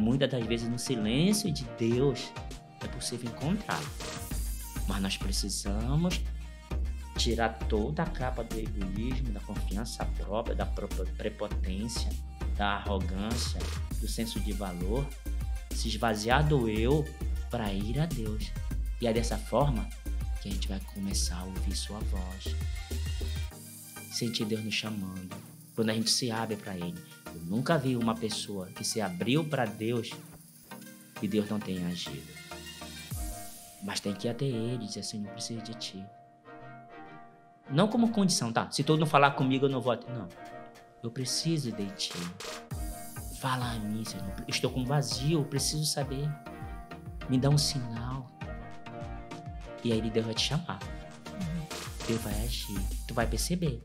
Muitas das vezes no silêncio de Deus é possível encontrá-lo. Mas nós precisamos tirar toda a capa do egoísmo, da confiança própria, da própria prepotência, da arrogância, do senso de valor, se esvaziar do eu para ir a Deus. E é dessa forma que a gente vai começar a ouvir sua voz, sentir Deus nos chamando, quando a gente se abre para Ele. Eu nunca vi uma pessoa que se abriu para Deus e Deus não tenha agido. Mas tem que ir até Ele e dizer assim, eu preciso de Ti. Não como condição, tá? Se tu não falar comigo, eu não vou até... Não. Eu preciso de Ti. Fala a mim, Senhor. Eu estou com vazio, eu preciso saber. Me dá um sinal. E aí Deus vai te chamar. Deus vai agir. Tu vai perceber.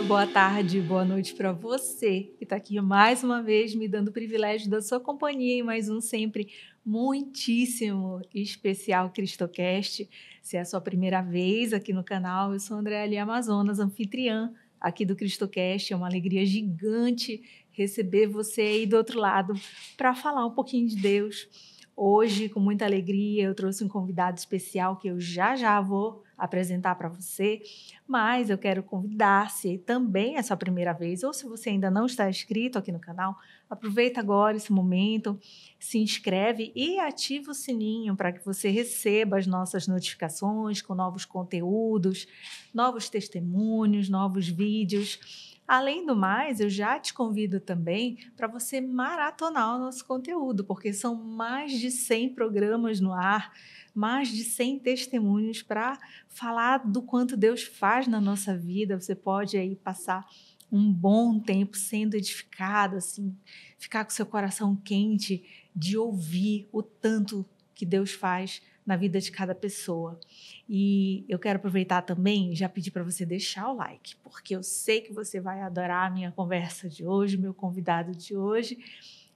Boa tarde, boa noite para você que está aqui mais uma vez me dando o privilégio da sua companhia em mais um sempre muitíssimo especial Cristocast. Se é a sua primeira vez aqui no canal, eu sou Andréa Ali Amazonas, anfitriã aqui do Cristocast. É uma alegria gigante receber você aí do outro lado para falar um pouquinho de Deus. Hoje, com muita alegria, eu trouxe um convidado especial que eu já vou apresentar para você, mas eu quero convidar, se também é a sua primeira vez, ou se você ainda não está inscrito aqui no canal, aproveita agora esse momento, se inscreve e ativa o sininho para que você receba as nossas notificações com novos conteúdos, novos testemunhos, novos vídeos. Além do mais, eu já te convido também para você maratonar o nosso conteúdo, porque são mais de 100 programas no ar, mais de 100 testemunhos para falar do quanto Deus faz na nossa vida. Você pode aí passar um bom tempo sendo edificado, assim, ficar com seu coração quente de ouvir o tanto que Deus faz na vida de cada pessoa. E eu quero aproveitar também e já pedir para você deixar o like, porque eu sei que você vai adorar a minha conversa de hoje, meu convidado de hoje,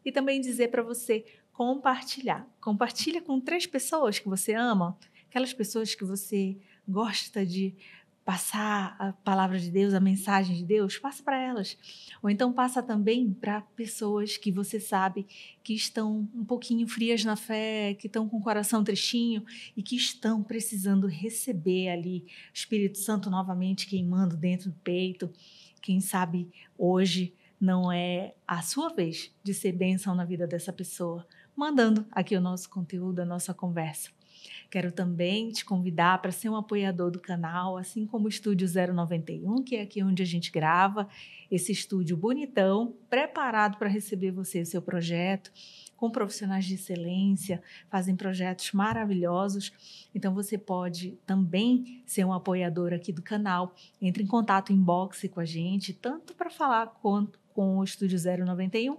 e também dizer para você compartilhar. Compartilha com 3 pessoas que você ama, aquelas pessoas que você gosta de passar a palavra de Deus, a mensagem de Deus, passa para elas. Ou então passa também para pessoas que você sabe que estão um pouquinho frias na fé, que estão com o coração tristinho e que estão precisando receber ali o Espírito Santo novamente queimando dentro do peito. Quem sabe hoje não é a sua vez de ser bênção na vida dessa pessoa, mandando aqui o nosso conteúdo, a nossa conversa. Quero também te convidar para ser um apoiador do canal, assim como o Estúdio 091, que é aqui onde a gente grava, esse estúdio bonitão, preparado para receber você e o seu projeto, com profissionais de excelência, fazem projetos maravilhosos. Então você pode também ser um apoiador aqui do canal. Entre em contato inbox com a gente, tanto para falar quanto com o Estúdio 091,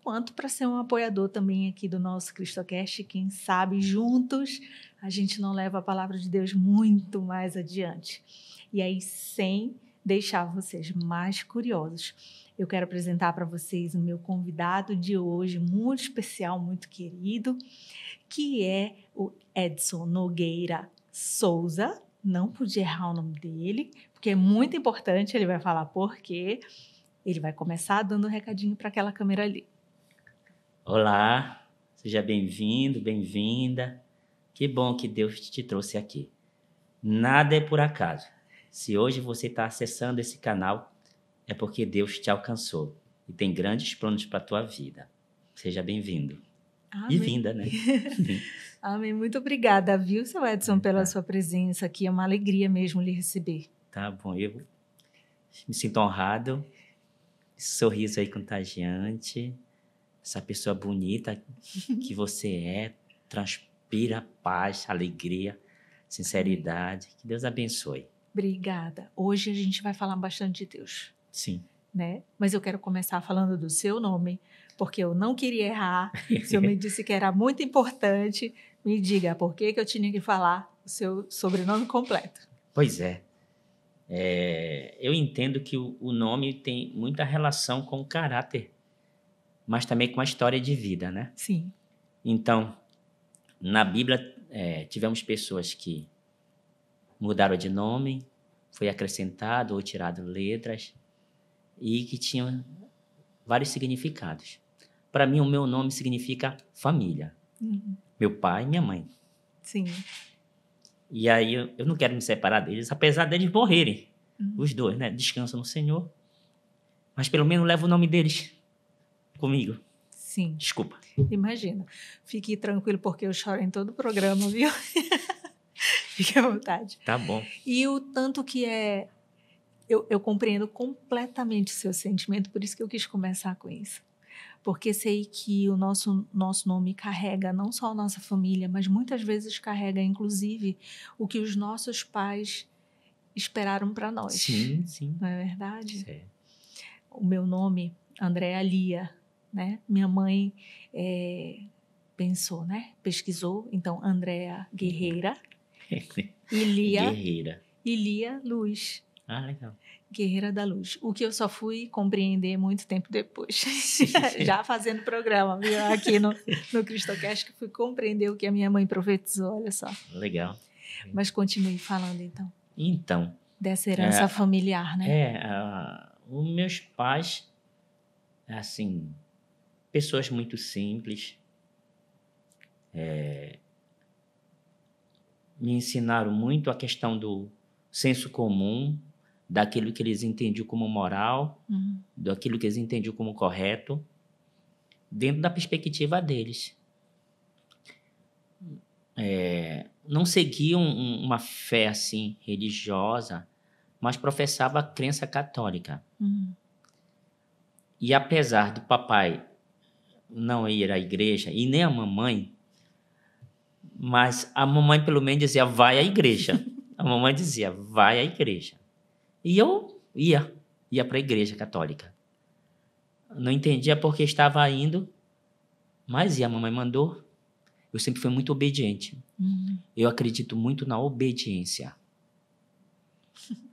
quanto para ser um apoiador também aqui do nosso Cristocast. Quem sabe juntos a gente não leva a palavra de Deus muito mais adiante. E aí, sem deixar vocês mais curiosos, eu quero apresentar para vocês o meu convidado de hoje, muito especial, muito querido, que é o Edson Nogueira Souza. Não podia errar o nome dele, porque é muito importante, ele vai falar por quê. Ele vai começar dando um recadinho para aquela câmera ali. Olá, seja bem-vindo, bem-vinda. Que bom que Deus te trouxe aqui. Nada é por acaso. Se hoje você está acessando esse canal, é porque Deus te alcançou e tem grandes planos para a tua vida. Seja bem-vindo. Amém. E vinda, né? Amém. Muito obrigada, viu, seu Edson, pela sua presença aqui. É uma alegria mesmo lhe receber. Tá bom, eu me sinto honrado. Esse sorriso aí contagiante, essa pessoa bonita que você é, transpira paz, alegria. sinceridade. Que Deus abençoe. Obrigada. Hoje a gente vai falar bastante de Deus, Sim. né? Mas eu quero começar falando do seu nome, porque eu não queria errar. O senhor me disse que era muito importante. Me diga por que eu tinha que falar o seu sobrenome completo. Pois é. Eu entendo que o nome tem muita relação com o caráter, mas também com a história de vida, né? Sim. Então, na Bíblia, tivemos pessoas que mudaram de nome, foi acrescentado ou tirado letras, e que tinham vários significados. Para mim, o meu nome significa família. Uhum. Meu pai e minha mãe. Sim. E aí, eu não quero me separar deles, apesar deles morrerem. Uhum. Os dois, né? Descansam no Senhor. Mas pelo menos levo o nome deles comigo. Sim. Desculpa. Imagina. Fique tranquilo, porque eu choro em todo o programa, viu? Fique à vontade. Tá bom. E o tanto que eu compreendo completamente o seu sentimento, por isso que eu quis começar com isso. Porque sei que o nosso nome carrega não só a nossa família, mas muitas vezes carrega, inclusive, o que os nossos pais esperaram para nós. Sim, sim. Não é verdade? Certo. O meu nome, Andréa Lia, né? Minha mãe pensou, né? Pesquisou, então, Andréa Guerreira e Lia, Guerreira. e Lia Luz. Ah, legal. Guerreira da Luz. O que eu só fui compreender muito tempo depois. Já fazendo programa, viu? Aqui no Cristocast, que fui compreender o que a minha mãe profetizou, olha só. Legal. Mas continue falando, então. Então. Dessa herança familiar, né? Os meus pais, assim, pessoas muito simples, me ensinaram muito a questão do senso comum, daquilo que eles entendiam como moral, daquilo que eles entendiam como correto, dentro da perspectiva deles. Não seguiam uma fé assim religiosa, mas professava a crença católica. E apesar do papai não ir à igreja, e nem a mamãe, mas a mamãe pelo menos dizia, vai à igreja. A mamãe dizia, vai à igreja. E eu ia para a igreja católica. Não entendia porque estava indo, mas a mamãe mandou. Eu sempre fui muito obediente. Eu acredito muito na obediência.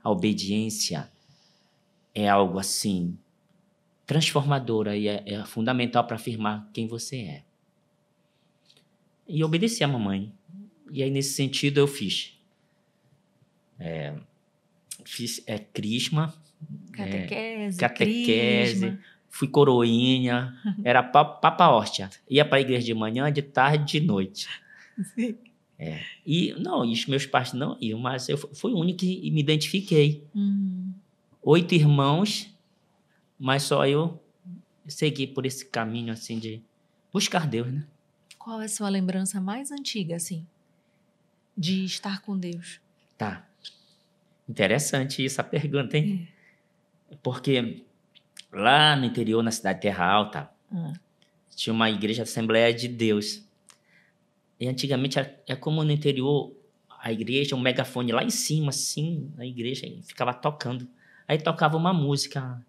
A obediência é algo assim transformadora e é fundamental para afirmar quem você é. E obedeci a mamãe. E aí, nesse sentido, eu fiz crisma, catequese, crisma. Fui coroinha, era papa hóstia. Ia para a igreja de manhã, de tarde, de noite. Sim. E os meus pais não iam, mas eu fui o único que me identifiquei. 8 irmãos, mas só eu segui por esse caminho assim de buscar Deus, né? Qual é a sua lembrança mais antiga, assim, de estar com Deus? Tá. Interessante essa pergunta, hein? Porque lá no interior, na cidade de Terra Alta, tinha uma igreja Assembleia de Deus. E antigamente é como no interior, a igreja, um megafone lá em cima, assim, na igreja, e ficava tocando. Aí tocava uma música,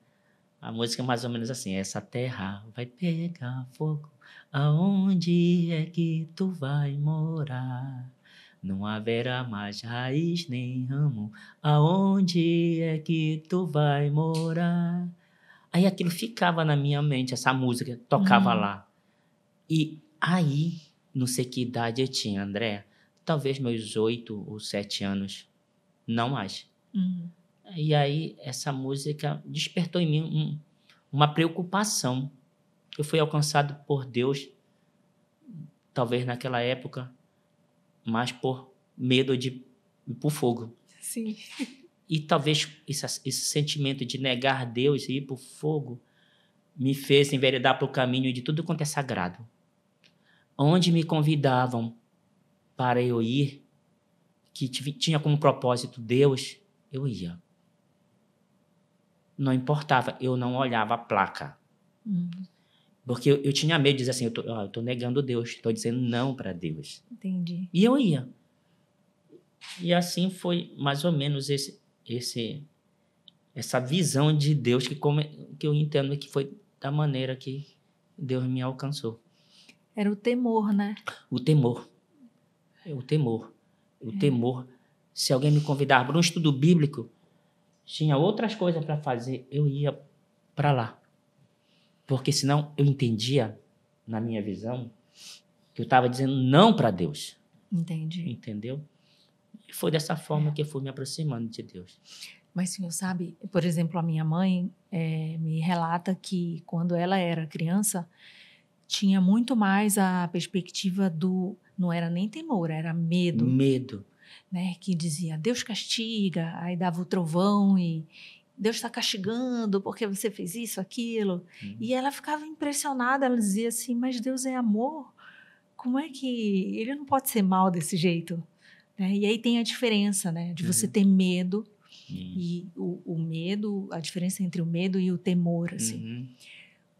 a música mais ou menos assim, essa terra vai pegar fogo, aonde é que tu vai morar? Não haverá mais raiz nem ramo, aonde é que tu vai morar? Aí aquilo ficava na minha mente, essa música tocava lá. E aí, não sei que idade eu tinha, André, talvez meus 8 ou 7 anos, não mais. E aí, essa música despertou em mim uma preocupação. Eu fui alcançado por Deus, talvez naquela época, mas por medo de ir para o fogo. Sim. E talvez esse sentimento de negar Deus e ir para o fogo me fez enveredar para o caminho de tudo quanto é sagrado. Onde me convidavam para eu ir, que tinha como propósito Deus, eu ia. Não importava, eu não olhava a placa. Porque eu tinha medo de dizer assim, eu tô negando Deus, estou dizendo não para Deus. Entendi. E eu ia. E assim foi mais ou menos essa visão de Deus que eu entendo que foi da maneira que Deus me alcançou. Era o temor, né? O temor. O temor. O temor. Se alguém me convidar para um estudo bíblico, tinha outras coisas para fazer, eu ia para lá. Porque senão eu entendia, na minha visão, que eu estava dizendo não para Deus. Entendi. Entendeu? E foi dessa forma que eu fui me aproximando de Deus. Mas, senhor, sabe, por exemplo, a minha mãe me relata que quando ela era criança, tinha muito mais a perspectiva do... Não era nem temor, era medo. Medo. Né? Que dizia, Deus castiga, aí dava o trovão e Deus está castigando porque você fez isso, aquilo. E ela ficava impressionada, ela dizia assim, mas Deus é amor? Como é que... Ele não pode ser mal desse jeito? Né? E aí tem a diferença, né? De você ter medo... E o medo, a diferença entre o medo e o temor, assim.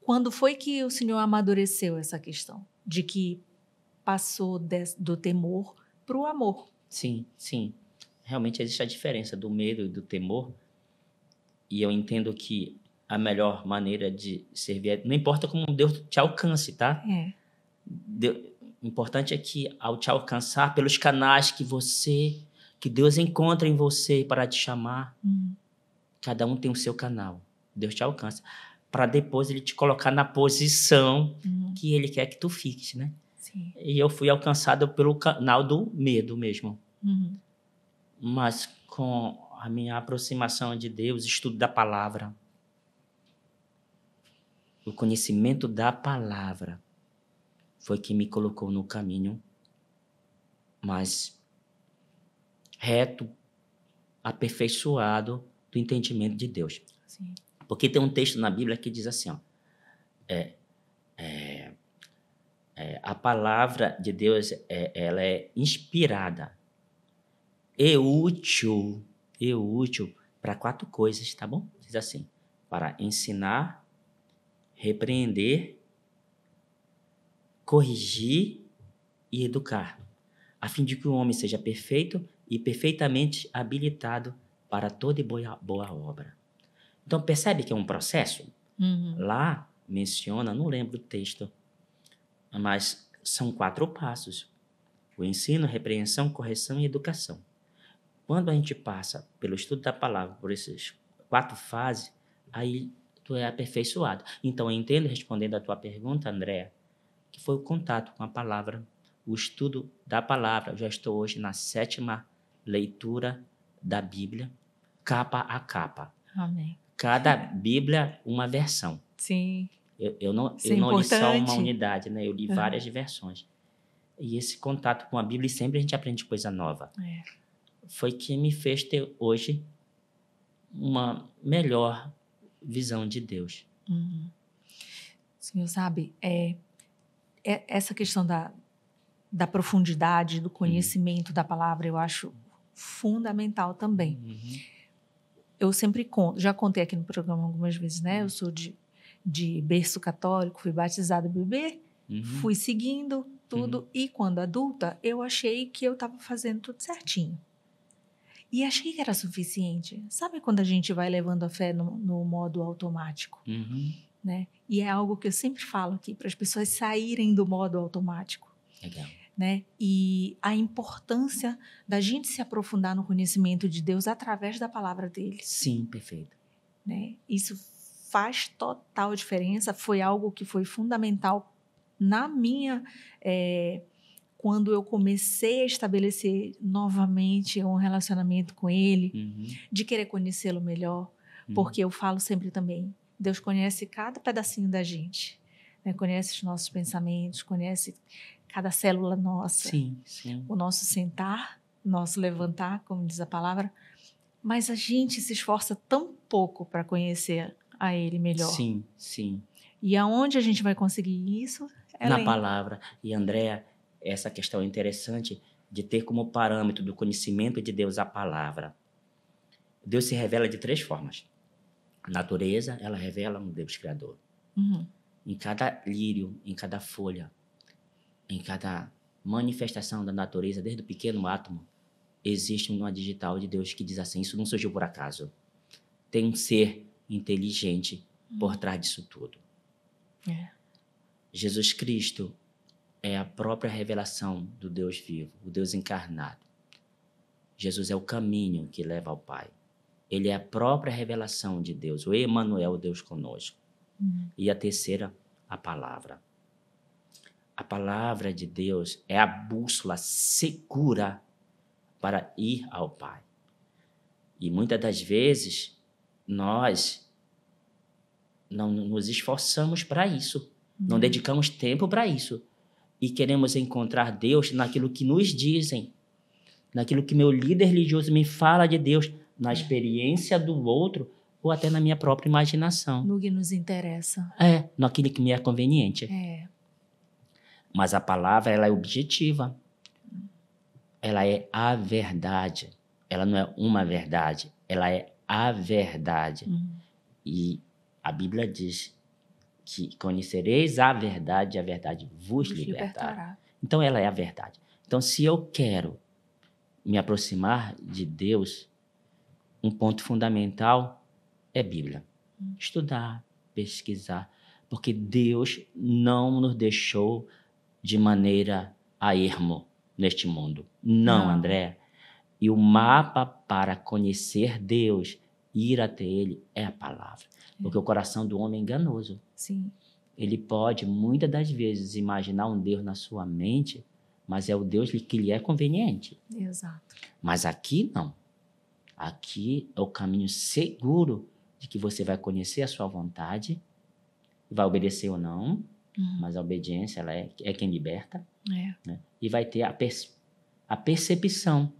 Quando foi que o senhor amadureceu essa questão? De que passou do temor para o amor? Sim, sim. Realmente existe a diferença do medo e do temor. E eu entendo que a melhor maneira de servir... Não importa como Deus te alcance, tá? O importante é que ao te alcançar pelos canais que Deus encontra em você para te chamar, cada um tem o seu canal. Deus te alcança. Para depois ele te colocar na posição que ele quer que tu fiques, né? Sim. E eu fui alcançado pelo canal do medo mesmo. Mas com a minha aproximação de Deus, estudo da palavra, o conhecimento da palavra, foi que me colocou no caminho mais reto, aperfeiçoado do entendimento de Deus. Sim. Porque tem um texto na Bíblia que diz assim, ó, a palavra de Deus ela é inspirada e útil para 4 coisas, tá bom? Diz assim, para ensinar, repreender, corrigir e educar, a fim de que o homem seja perfeito e perfeitamente habilitado para toda e boa obra. Então, percebe que é um processo? Lá menciona, não lembro o texto, mas são 4 passos. O ensino, repreensão, correção e educação. Quando a gente passa pelo estudo da palavra, por essas 4 fases, aí tu é aperfeiçoado. Então, eu entendo, respondendo a tua pergunta, Andréa, que foi o contato com a palavra, o estudo da palavra. Eu já estou hoje na 7ª leitura da Bíblia, capa a capa. Amém. Cada Bíblia, uma versão. Sim. Eu não li só uma unidade, né? Eu li várias versões. E esse contato com a Bíblia, sempre a gente aprende coisa nova. Foi que me fez ter hoje uma melhor visão de Deus. Senhor, sabe, essa questão da profundidade, do conhecimento da palavra, eu acho fundamental também. Eu sempre conto, já contei aqui no programa algumas vezes, né? Eu sou de berço católico, fui batizada bebê, fui seguindo tudo, e quando adulta, eu achei que eu estava fazendo tudo certinho. E achei que era suficiente. Sabe quando a gente vai levando a fé no modo automático? Né? E é algo que eu sempre falo aqui, para as pessoas saírem do modo automático. Legal. Né? E a importância da gente se aprofundar no conhecimento de Deus através da palavra dele. Sim, perfeito. Né? Isso faz total diferença, foi algo que foi fundamental na minha... quando eu comecei a estabelecer novamente um relacionamento com ele, de querer conhecê-lo melhor, porque eu falo sempre também, Deus conhece cada pedacinho da gente, né? Conhece os nossos pensamentos, conhece cada célula nossa, sim, sim. O nosso sentar, nosso levantar, como diz a palavra, mas a gente se esforça tão pouco para conhecer a ele melhor. Sim, sim. E aonde a gente vai conseguir isso? Na palavra. E, Andréa, essa questão é interessante de ter como parâmetro do conhecimento de Deus a palavra. Deus se revela de 3 formas. A natureza, ela revela um Deus criador. Em cada lírio, em cada folha, em cada manifestação da natureza, desde o pequeno átomo existe uma digital de Deus que diz assim, isso não surgiu por acaso. Tem um ser inteligente por trás disso tudo. Jesus Cristo é a própria revelação do Deus vivo, o Deus encarnado. Jesus é o caminho que leva ao Pai. Ele é a própria revelação de Deus, o Emanuel, Deus conosco. E a terceira, a palavra. A palavra de Deus é a bússola segura para ir ao Pai. E muitas das vezes, nós não nos esforçamos para isso, não dedicamos tempo para isso. E queremos encontrar Deus naquilo que nos dizem, naquilo que meu líder religioso me fala de Deus, na experiência do outro ou até na minha própria imaginação. No que nos interessa. Naquilo que me é conveniente. Mas a palavra, ela é objetiva. Ela é a verdade. Ela não é uma verdade, ela é a verdade. E a Bíblia diz que conhecereis a verdade e a verdade vos libertará. Então, ela é a verdade. Então, se eu quero me aproximar de Deus, um ponto fundamental é Bíblia. Estudar, pesquisar, porque Deus não nos deixou de maneira a ermo neste mundo. Não, André. E o mapa para conhecer Deus, ir até Ele, é a palavra. Porque o coração do homem é enganoso. Sim. Ele pode, muitas das vezes, imaginar um Deus na sua mente, mas é o Deus que lhe é conveniente. Exato. Mas aqui, não. Aqui é o caminho seguro de que você vai conhecer a sua vontade, vai obedecer ou não, mas a obediência ela é quem liberta. Né? E vai ter a percepção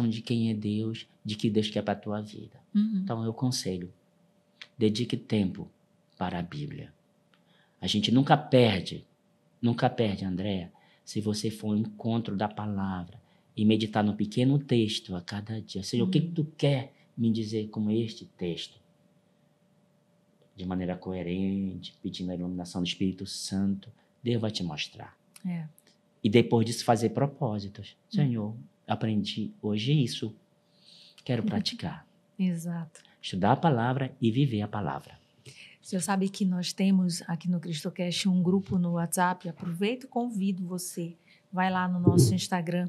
de quem é Deus, de que Deus quer para a tua vida. Então, eu aconselho, dedique tempo para a Bíblia. A gente nunca perde, Andréa, se você for ao encontro da palavra e meditar no pequeno texto a cada dia. Ou seja, o que tu quer me dizer com este texto? De maneira coerente, pedindo a iluminação do Espírito Santo, Deus vai te mostrar. E depois disso fazer propósitos. Senhor, aprendi hoje isso, quero praticar. Exato. Estudar a palavra e viver a palavra. Você sabe que nós temos aqui no CristoCast um grupo no WhatsApp. Aproveito e convido você. Vai lá no nosso Instagram,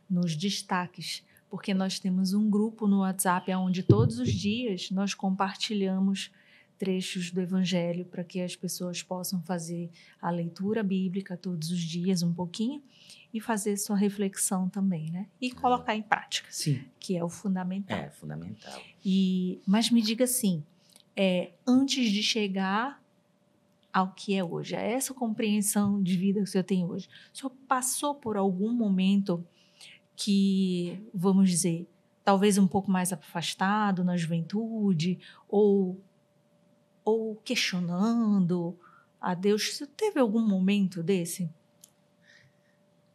nos destaques, porque nós temos um grupo no WhatsApp onde todos os dias nós compartilhamos trechos do Evangelho para que as pessoas possam fazer a leitura bíblica todos os dias, um pouquinho, e fazer sua reflexão também, né? E colocar em prática. Sim. Que é o fundamental. É fundamental. Mas me diga assim, antes de chegar ao que é hoje, a essa compreensão de vida que o senhor tem hoje, o senhor passou por algum momento que, vamos dizer, talvez um pouco mais afastado na juventude, ou questionando a Deus? Você teve algum momento desse?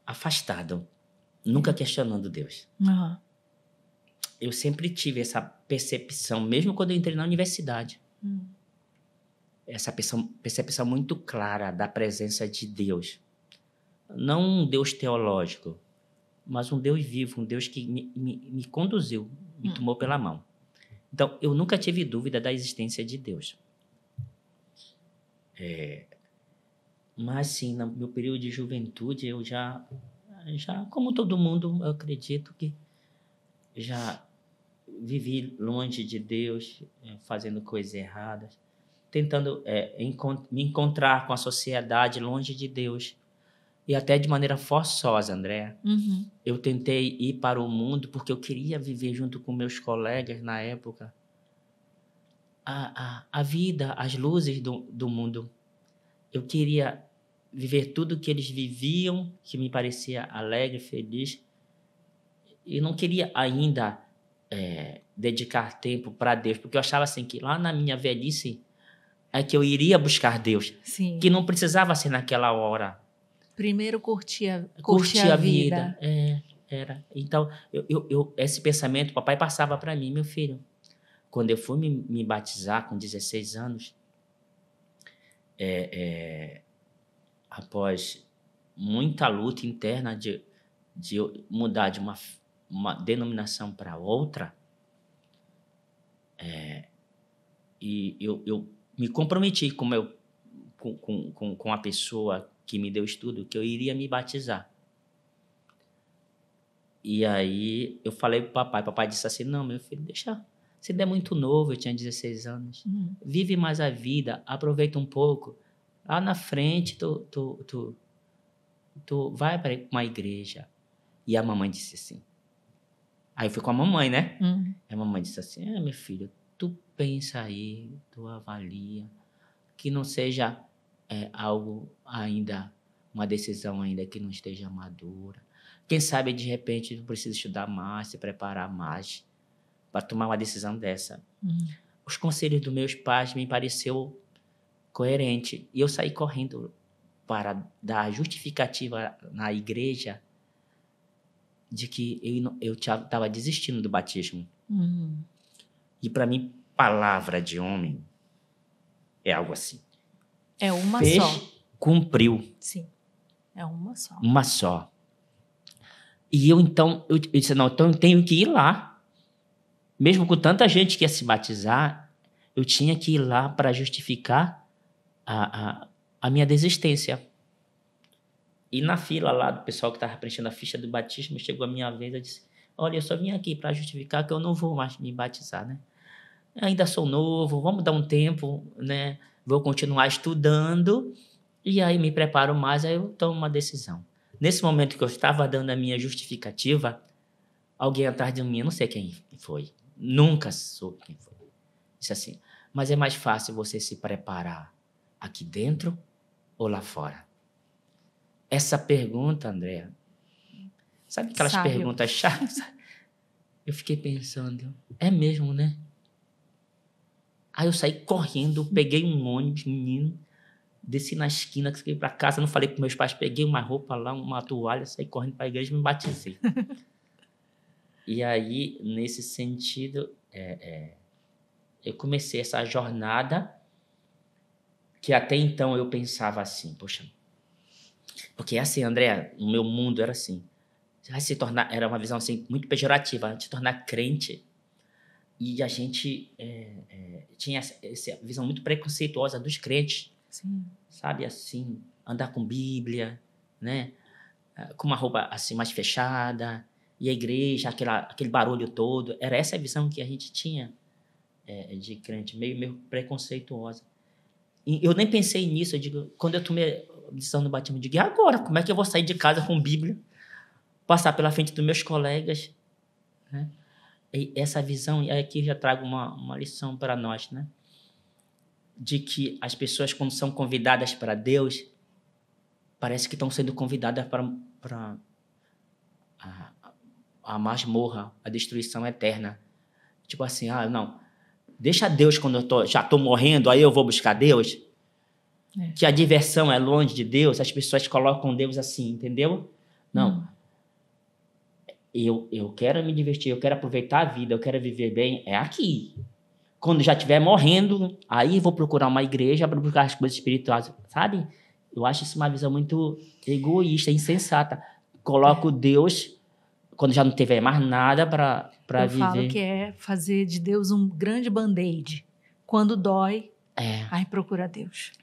Afastado, nunca questionando Deus. Eu sempre tive essa percepção, mesmo quando eu entrei na universidade. Essa percepção muito clara da presença de Deus. Não um Deus teológico, mas um Deus vivo, um Deus que me conduziu, me tomou pela mão. Então, eu nunca tive dúvida da existência de Deus. Mas, sim, no meu período de juventude, eu já, como todo mundo, eu acredito que já vivi longe de Deus, fazendo coisas erradas, tentando me encontrar com a sociedade longe de Deus. E até de maneira forçosa, André. Eu tentei ir para o mundo porque eu queria viver junto com meus colegas na época a vida, as luzes do mundo. Eu queria viver tudo que eles viviam, que me parecia alegre, feliz. E não queria ainda dedicar tempo para Deus, porque eu achava assim que lá na minha velhice é que eu iria buscar Deus. Sim. Que não precisava ser naquela hora. Primeiro curtir a vida. Era. Então, esse pensamento, papai passava para mim, meu filho. Quando eu fui me batizar com 16 anos, após muita luta interna de mudar de uma uma denominação para outra, e eu me comprometi com a pessoa que me deu estudo que eu iria me batizar. E aí eu falei pro papai disse assim, não, meu filho, deixa, você ainda é muito novo, eu tinha 16 anos, vive mais a vida, aproveita um pouco, lá na frente tu vai para uma igreja. E a mamãe disse assim, aí eu fui com a mamãe, né? A mamãe disse assim, meu filho, tu pensa aí, tu avalia, que não seja algo ainda, uma decisão ainda que não esteja madura. Quem sabe, de repente, tu precisa estudar mais, se preparar mais para tomar uma decisão dessa. Os conselhos dos meus pais me pareceu coerente. E eu saí correndo para dar justificativa na igreja de que eu estava desistindo do batismo. E para mim, palavra de homem é algo assim. É uma Fez, só. Cumpriu. Sim, é uma só. Uma só. E eu disse, não, então eu tenho que ir lá. Mesmo com tanta gente que ia se batizar, eu tinha que ir lá para justificar a minha desistência. E na fila lá do pessoal que estava preenchendo a ficha do batismo, chegou a minha vez, eu disse, olha, eu só vim aqui para justificar que eu não vou mais me batizar, né? Eu ainda sou novo, vamos dar um tempo, né? Vou continuar estudando e aí me preparo mais, aí eu tomo uma decisão. Nesse momento que eu estava dando a minha justificativa, alguém atrás de mim, eu não sei quem foi, nunca soube quem foi, disse assim, mas é mais fácil você se preparar aqui dentro ou lá fora? Essa pergunta, Andréa, sabe aquelas perguntas chaves? Eu fiquei pensando, é mesmo, né? Aí eu saí correndo, peguei um ônibus, menino, desci na esquina, fiquei para casa, não falei para meus pais, peguei uma roupa lá, uma toalha, saí correndo para a igreja e me batizei. E aí, nesse sentido, eu comecei essa jornada que até então eu pensava assim, poxa, porque assim, André, no meu mundo era assim, vai se tornar, era uma visão assim muito pejorativa, a gente se tornar crente, e a gente tinha essa visão muito preconceituosa dos crentes. Sim. Sabe, assim, andar com Bíblia, né? Com uma roupa assim mais fechada, e a igreja, aquele barulho todo. Era essa a visão que a gente tinha de crente, meio preconceituosa. E eu nem pensei nisso, eu digo, quando eu tomei a decisão do batismo, eu digo, e agora? Como é que eu vou sair de casa com Bíblia, passar pela frente dos meus colegas, né? E essa visão, e aqui já trago uma lição para nós, né? De que as pessoas, quando são convidadas para Deus, parece que estão sendo convidadas para a masmorra, a destruição eterna. Tipo assim, não, deixa Deus quando eu já estou morrendo, aí eu vou buscar Deus. Que a diversão é longe de Deus, as pessoas colocam Deus assim, entendeu? Não. Eu quero me divertir, eu quero aproveitar a vida, eu quero viver bem, é aqui. Quando já estiver morrendo, aí vou procurar uma igreja para buscar as coisas espirituais, sabe? Eu acho isso uma visão muito egoísta, insensata. Coloco Deus quando já não tiver mais nada para viver. Eu falo que é fazer de Deus um grande band-aid. Quando dói, aí procura Deus.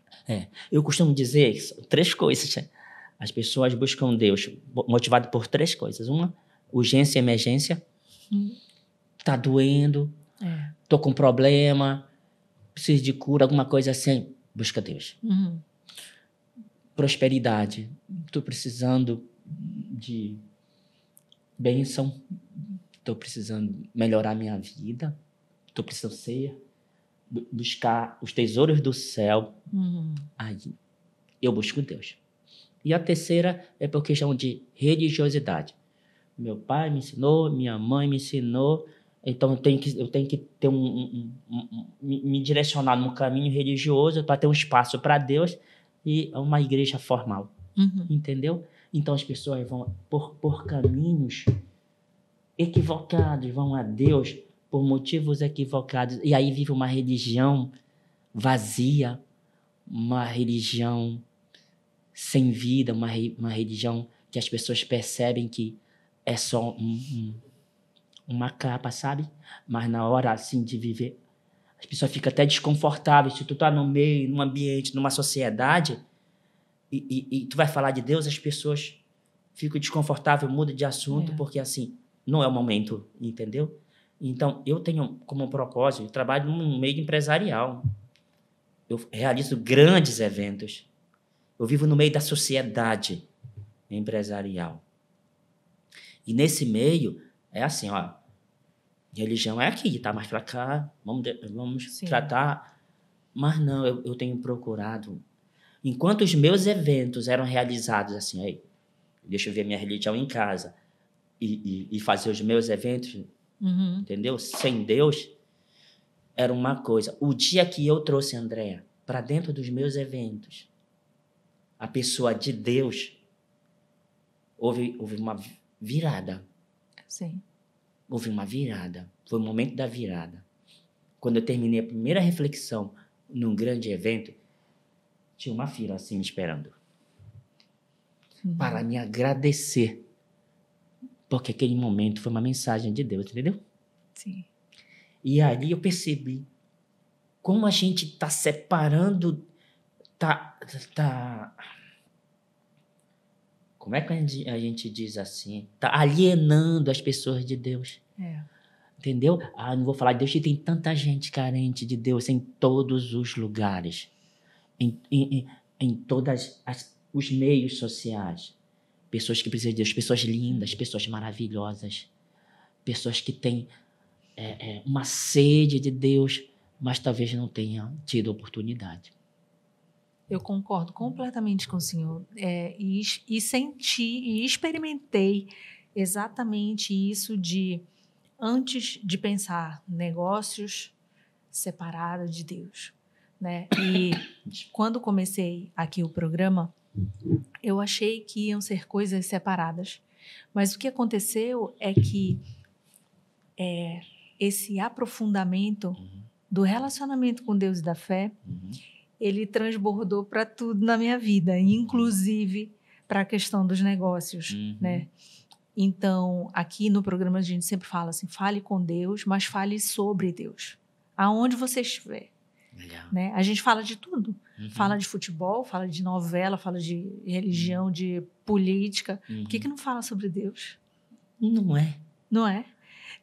Eu costumo dizer 3 coisas. As pessoas buscam Deus motivado por 3 coisas. Uma, urgência e emergência. Tá doendo. Tô com problema. Preciso de cura, alguma coisa assim. Busca Deus. Prosperidade. Tô precisando de bênção. Tô precisando melhorar minha vida. Tô precisando buscar os tesouros do céu. Aí eu busco Deus. E a terceira é por questão de religiosidade. Meu pai me ensinou, minha mãe me ensinou, então eu tenho que ter me direcionar num caminho religioso para ter um espaço para Deus e uma igreja formal. Entendeu? Então as pessoas vão por caminhos equivocados, vão a Deus por motivos equivocados, e aí vive uma religião vazia, uma religião sem vida, uma religião que as pessoas percebem que é só uma capa, sabe? Mas na hora, assim, de viver, as pessoas ficam até desconfortáveis. Se tu tá no meio, num ambiente, numa sociedade, e tu vai falar de Deus, as pessoas ficam desconfortáveis, mudam de assunto, porque, assim, não é o momento, entendeu? Então, eu tenho como propósito, eu trabalho no meio empresarial. Eu realizo grandes eventos. Eu vivo no meio da sociedade empresarial. E nesse meio, é assim, ó, religião é aqui, tá mais para cá, vamos tratar. Mas não, eu tenho procurado. Enquanto os meus eventos eram realizados assim, aí, deixa eu ver minha religião em casa e fazer os meus eventos, entendeu? Sem Deus, era uma coisa. O dia que eu trouxe a Andréa para dentro dos meus eventos, a pessoa de Deus, houve uma virada. Sim. Houve uma virada. Foi o momento da virada. Quando eu terminei a primeira reflexão num grande evento, tinha uma fila assim me esperando. Para me agradecer. Porque aquele momento foi uma mensagem de Deus, entendeu? Sim. E ali eu percebi como a gente está separando, como é que a gente diz assim? Está alienando as pessoas de Deus. Entendeu? Não vou falar de Deus, que tem tanta gente carente de Deus em todos os lugares. Em todos os meios sociais. Pessoas que precisam de Deus, pessoas lindas, pessoas maravilhosas. Pessoas que têm uma sede de Deus, mas talvez não tenham tido oportunidade. Eu concordo completamente com o senhor. E senti e experimentei exatamente isso de, antes de pensar negócios separados de Deus, né? E quando comecei aqui o programa, eu achei que iam ser coisas separadas. Mas o que aconteceu é que esse aprofundamento do relacionamento com Deus e da fé, ele transbordou para tudo na minha vida, inclusive para a questão dos negócios, né? Então, aqui no programa a gente sempre fala assim, fale com Deus, mas fale sobre Deus, aonde você estiver. Né? A gente fala de tudo. Fala de futebol, fala de novela, fala de religião, de política. Por que não fala sobre Deus? Não é. Não é?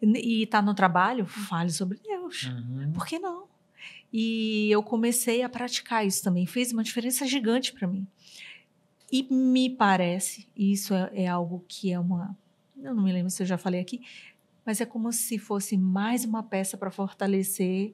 E está no trabalho, fale sobre Deus. Por que não? E eu comecei a praticar isso também. Fez uma diferença gigante para mim. E me parece, e isso é algo que é uma... Eu não me lembro se eu já falei aqui, mas é como se fosse mais uma peça para fortalecer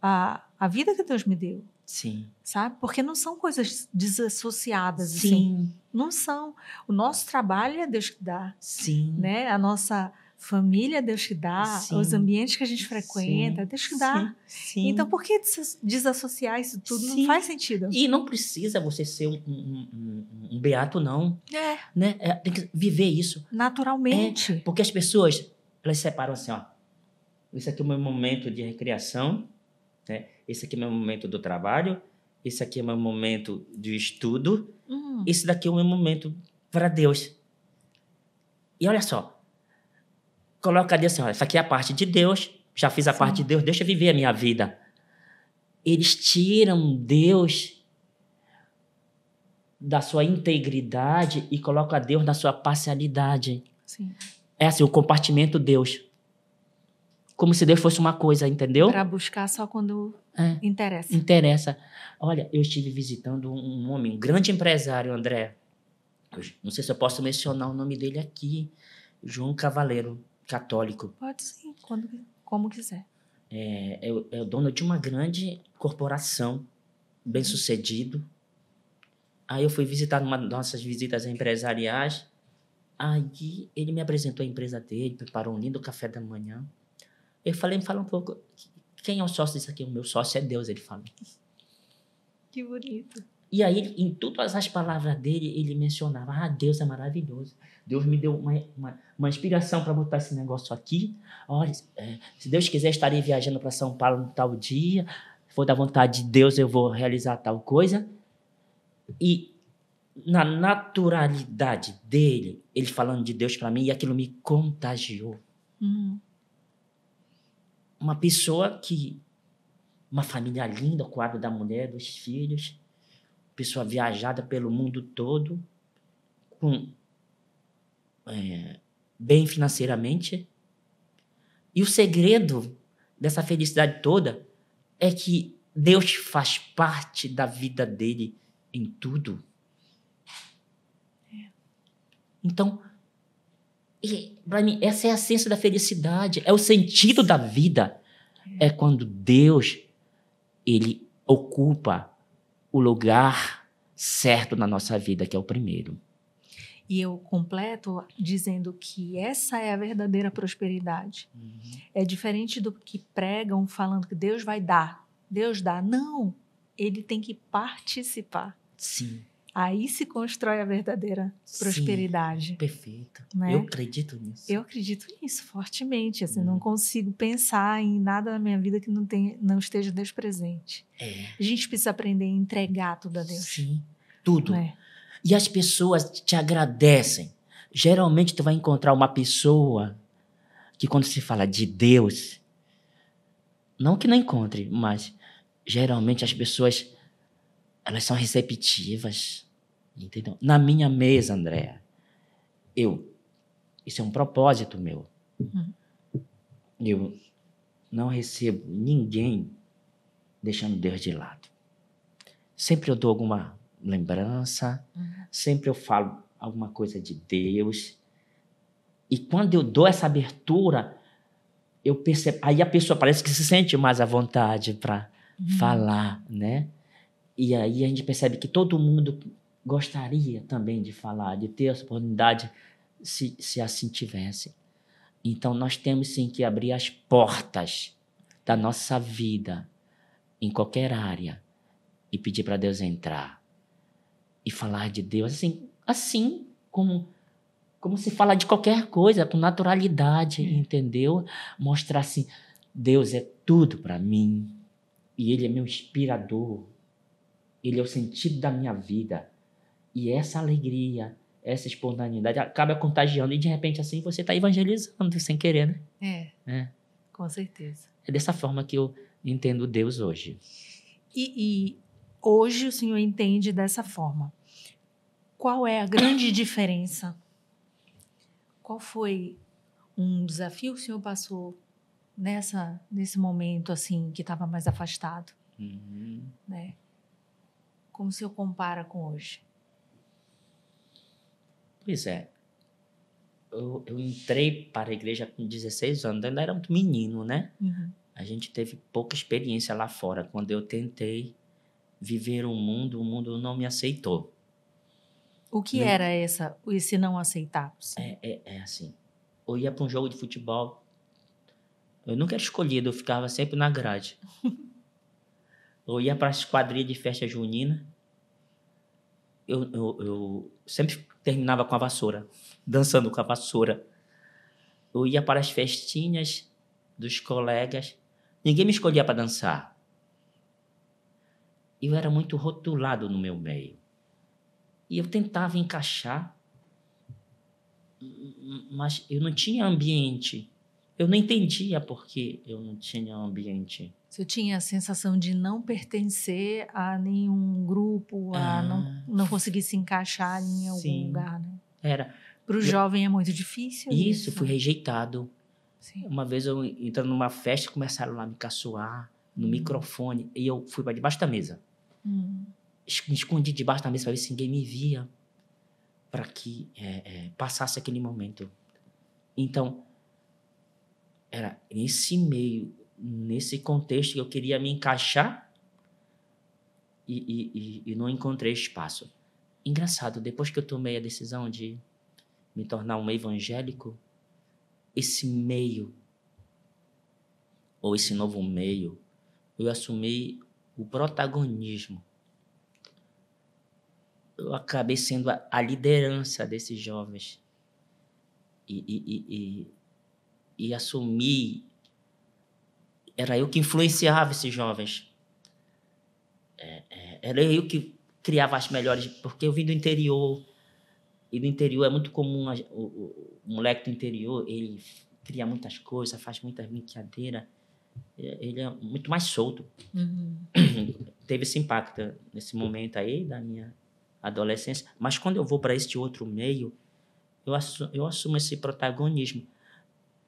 a vida que Deus me deu. Sim. Sabe? Porque não são coisas desassociadas. Sim. Assim. Não são. O nosso trabalho é Deus que dá. Sim. Né? A nossa família é Deus que dá. Sim. Os ambientes que a gente frequenta é Deus que dá. Sim. Então, por que desassociar isso tudo? Sim. Não faz sentido. E não precisa você ser um beato, não. Né? Tem que viver isso. Naturalmente. Porque as pessoas, elas separam assim, ó. Esse aqui é o meu momento de recreação. Né? Esse aqui é o meu momento do trabalho. Esse aqui é o meu momento de estudo. Esse daqui é o meu momento para Deus. E olha só. Coloca ali assim, ó, essa aqui é a parte de Deus. Já fiz a parte de Deus, deixa eu viver a minha vida. Eles tiram Deus da sua integridade e colocam a Deus na sua parcialidade. Sim. É assim, o compartimento Deus. Como se Deus fosse uma coisa, entendeu? Para buscar só quando interessa. Interessa. Olha, eu estive visitando um homem, um grande empresário, André. Eu não sei se eu posso mencionar o nome dele aqui. João Cavaleiro, católico. Pode sim, como quiser. É o dono de uma grande corporação, bem-sucedido. Aí eu fui visitar numa das nossas visitas empresariais. Aí ele me apresentou a empresa dele, preparou um lindo café da manhã. Eu falei, me fala um pouco, quem é o sócio disso aqui? O meu sócio é Deus, ele fala. Que bonito. E aí, em todas as palavras dele, ele mencionava, Deus é maravilhoso. Deus me deu uma inspiração para botar esse negócio aqui. Olha, se Deus quiser, estarei viajando para São Paulo no tal dia. Se for da vontade de Deus, eu vou realizar tal coisa. E na naturalidade dele, ele falando de Deus para mim, e aquilo me contagiou. uma pessoa que... Uma família linda, o quadro da mulher, dos filhos. Pessoa viajada pelo mundo todo. Bem financeiramente. E o segredo dessa felicidade toda é que Deus faz parte da vida dele em tudo. Então, para mim, essa é a essência da felicidade, é o sentido da vida. É quando Deus, ele ocupa o lugar certo na nossa vida, que é o primeiro. E eu completo dizendo que essa é a verdadeira prosperidade. É diferente do que pregam falando que Deus vai dar. Deus dá. Não, ele tem que participar. Sim. Aí se constrói a verdadeira prosperidade. Sim, perfeito. Né? Eu acredito nisso. Eu acredito nisso fortemente. Assim, não consigo pensar em nada na minha vida que não esteja Deus presente. A gente precisa aprender a entregar tudo a Deus. Sim, tudo. Não é? E as pessoas te agradecem. Geralmente tu vai encontrar uma pessoa que quando se fala de Deus, não que não encontre, mas geralmente as pessoas, elas são receptivas, entendeu? Na minha mesa, Andréa, isso é um propósito meu. Eu não recebo ninguém deixando Deus de lado. Sempre eu dou alguma lembrança, sempre eu falo alguma coisa de Deus. E quando eu dou essa abertura, eu percebo, aí a pessoa parece que se sente mais à vontade para falar, né? E aí a gente percebe que todo mundo gostaria também de falar, de ter essa oportunidade, se assim tivesse. Então nós temos sim que abrir as portas da nossa vida em qualquer área e pedir para Deus entrar e falar de Deus assim como se fala de qualquer coisa, com naturalidade, entendeu? Mostrar assim, Deus é tudo para mim e Ele é meu inspirador, Ele é o sentido da minha vida. E essa alegria, essa espontaneidade acaba contagiando e de repente assim você está evangelizando sem querer, né? Com certeza. É dessa forma que eu entendo Deus hoje. E hoje o senhor entende dessa forma. Qual é a grande diferença? Qual foi um desafio que o senhor passou nesse momento assim que estava mais afastado? Né? Como o senhor compara com hoje? Pois é. Eu entrei para a igreja com 16 anos, ainda era muito menino, né? A gente teve pouca experiência lá fora. Quando eu tentei viver o mundo não me aceitou. O que era esse não aceitar? É assim. Eu ia para um jogo de futebol, eu nunca era escolhido, eu ficava sempre na grade. Eu ia para as quadrilhas de festa junina, eu sempre terminava com a vassoura, dançando com a vassoura. Eu ia para as festinhas dos colegas, ninguém me escolhia para dançar. Eu era muito rotulado no meu meio. E eu tentava encaixar, mas eu não tinha ambiente. Eu não entendia por que eu não tinha ambiente. Você tinha a sensação de não pertencer a nenhum grupo, a não conseguir se encaixar em algum lugar, né? Era. Para o jovem é muito difícil isso. Fui rejeitado. Sim. Uma vez eu entrando numa festa, começaram lá a me caçoar no microfone, e eu fui para debaixo da mesa. Me escondi debaixo da mesa para ver se ninguém me via, para que passasse aquele momento. Então, era nesse meio, nesse contexto que eu queria me encaixar e não encontrei espaço. Engraçado, depois que eu tomei a decisão de me tornar um evangélico, esse meio, ou esse novo meio, eu assumi o protagonismo. Eu acabei sendo a liderança desses jovens. E assumi... Era eu que influenciava esses jovens. Era eu que criava as melhores... Porque eu vim do interior. E no interior é muito comum... O moleque do interior, ele cria muitas coisas, faz muitas brincadeiras. ele é muito mais solto. Uhum. Teve esse impacto nesse momento aí da minha adolescência. Mas quando eu vou para este outro meio, eu assumo esse protagonismo.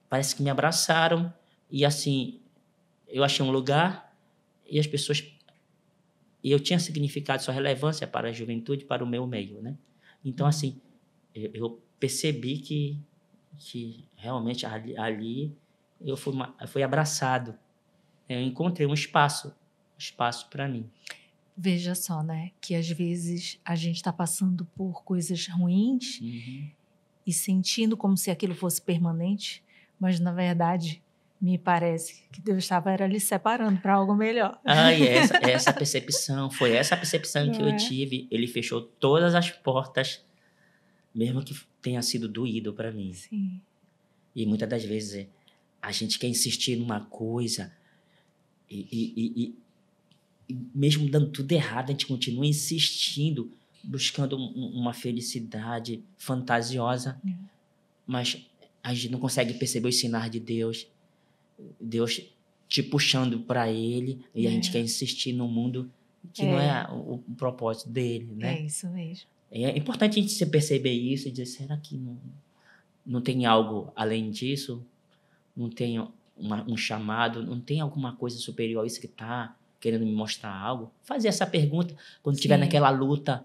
Parece que me abraçaram e, assim, eu achei um lugar e as pessoas... E eu tinha significado, sua relevância para a juventude, para o meu meio, né? Então, assim, eu percebi que realmente ali eu fui abraçado. Eu encontrei um espaço para mim. Veja só, né? Que às vezes a gente está passando por coisas ruins e sentindo como se aquilo fosse permanente, mas na verdade me parece que Deus estava ali separando para algo melhor. E essa percepção, foi essa percepção que eu tive. Ele fechou todas as portas, mesmo que tenha sido doído para mim. Sim. E muitas das vezes a gente quer insistir numa coisa e mesmo dando tudo errado, a gente continua insistindo, buscando uma felicidade fantasiosa, mas a gente não consegue perceber os sinais de Deus. Deus te puxando para Ele e a gente quer insistir num mundo que não é o propósito dele, né? É isso mesmo. É importante a gente perceber isso e dizer, será que não tem algo além disso? Não tem um chamado? Não tem alguma coisa superior a isso que está querendo me mostrar algo? Fazer essa pergunta quando estiver naquela luta,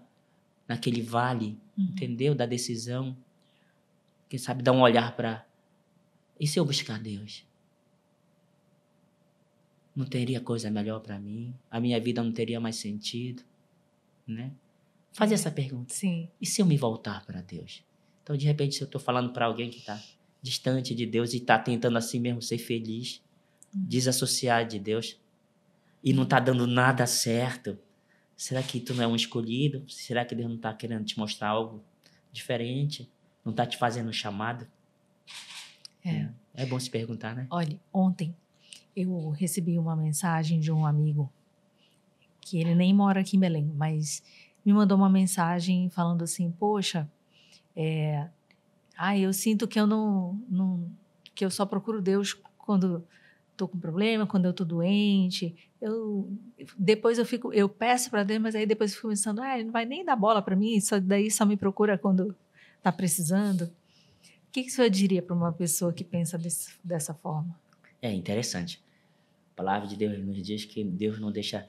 naquele vale, entendeu? Da decisão. Quem sabe dar um olhar para... E se eu buscar Deus? Não teria coisa melhor para mim? A minha vida não teria mais sentido? Né? Fazer essa pergunta. Sim. E se eu me voltar para Deus? Então, de repente, se eu estou falando para alguém que está distante de Deus e está tentando assim mesmo ser feliz, desassociar de Deus, e não está dando nada certo, será que tu não é um escolhido? Será que Deus não está querendo te mostrar algo diferente? Não está te fazendo um chamado? É bom se perguntar, né? Olha, ontem eu recebi uma mensagem de um amigo que ele nem mora aqui em Belém, mas me mandou uma mensagem falando assim, poxa, eu sinto que que eu só procuro Deus quando estou com problema, quando eu estou doente. Depois eu peço para Deus, mas aí depois eu fico pensando, ele não vai nem dar bola para mim, daí só me procura quando está precisando. O que o senhor diria para uma pessoa que pensa dessa forma? É interessante. A palavra de Deus nos diz que Deus não deixa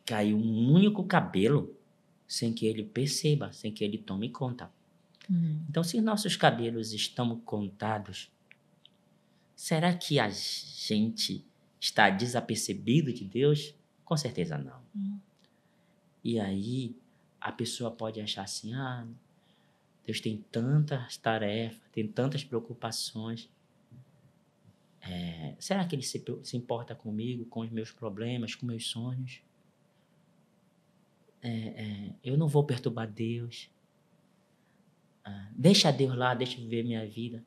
cair um único cabelo sem que ele perceba, sem que ele tome conta. Então, se nossos cabelos estão contados, será que a gente está desapercebido de Deus? Com certeza não. E aí, a pessoa pode achar assim, Deus tem tantas tarefas, tem tantas preocupações. Será que ele se importa comigo, com os meus problemas, com meus sonhos? Eu não vou perturbar Deus. Deixa Deus lá, deixa eu viver minha vida.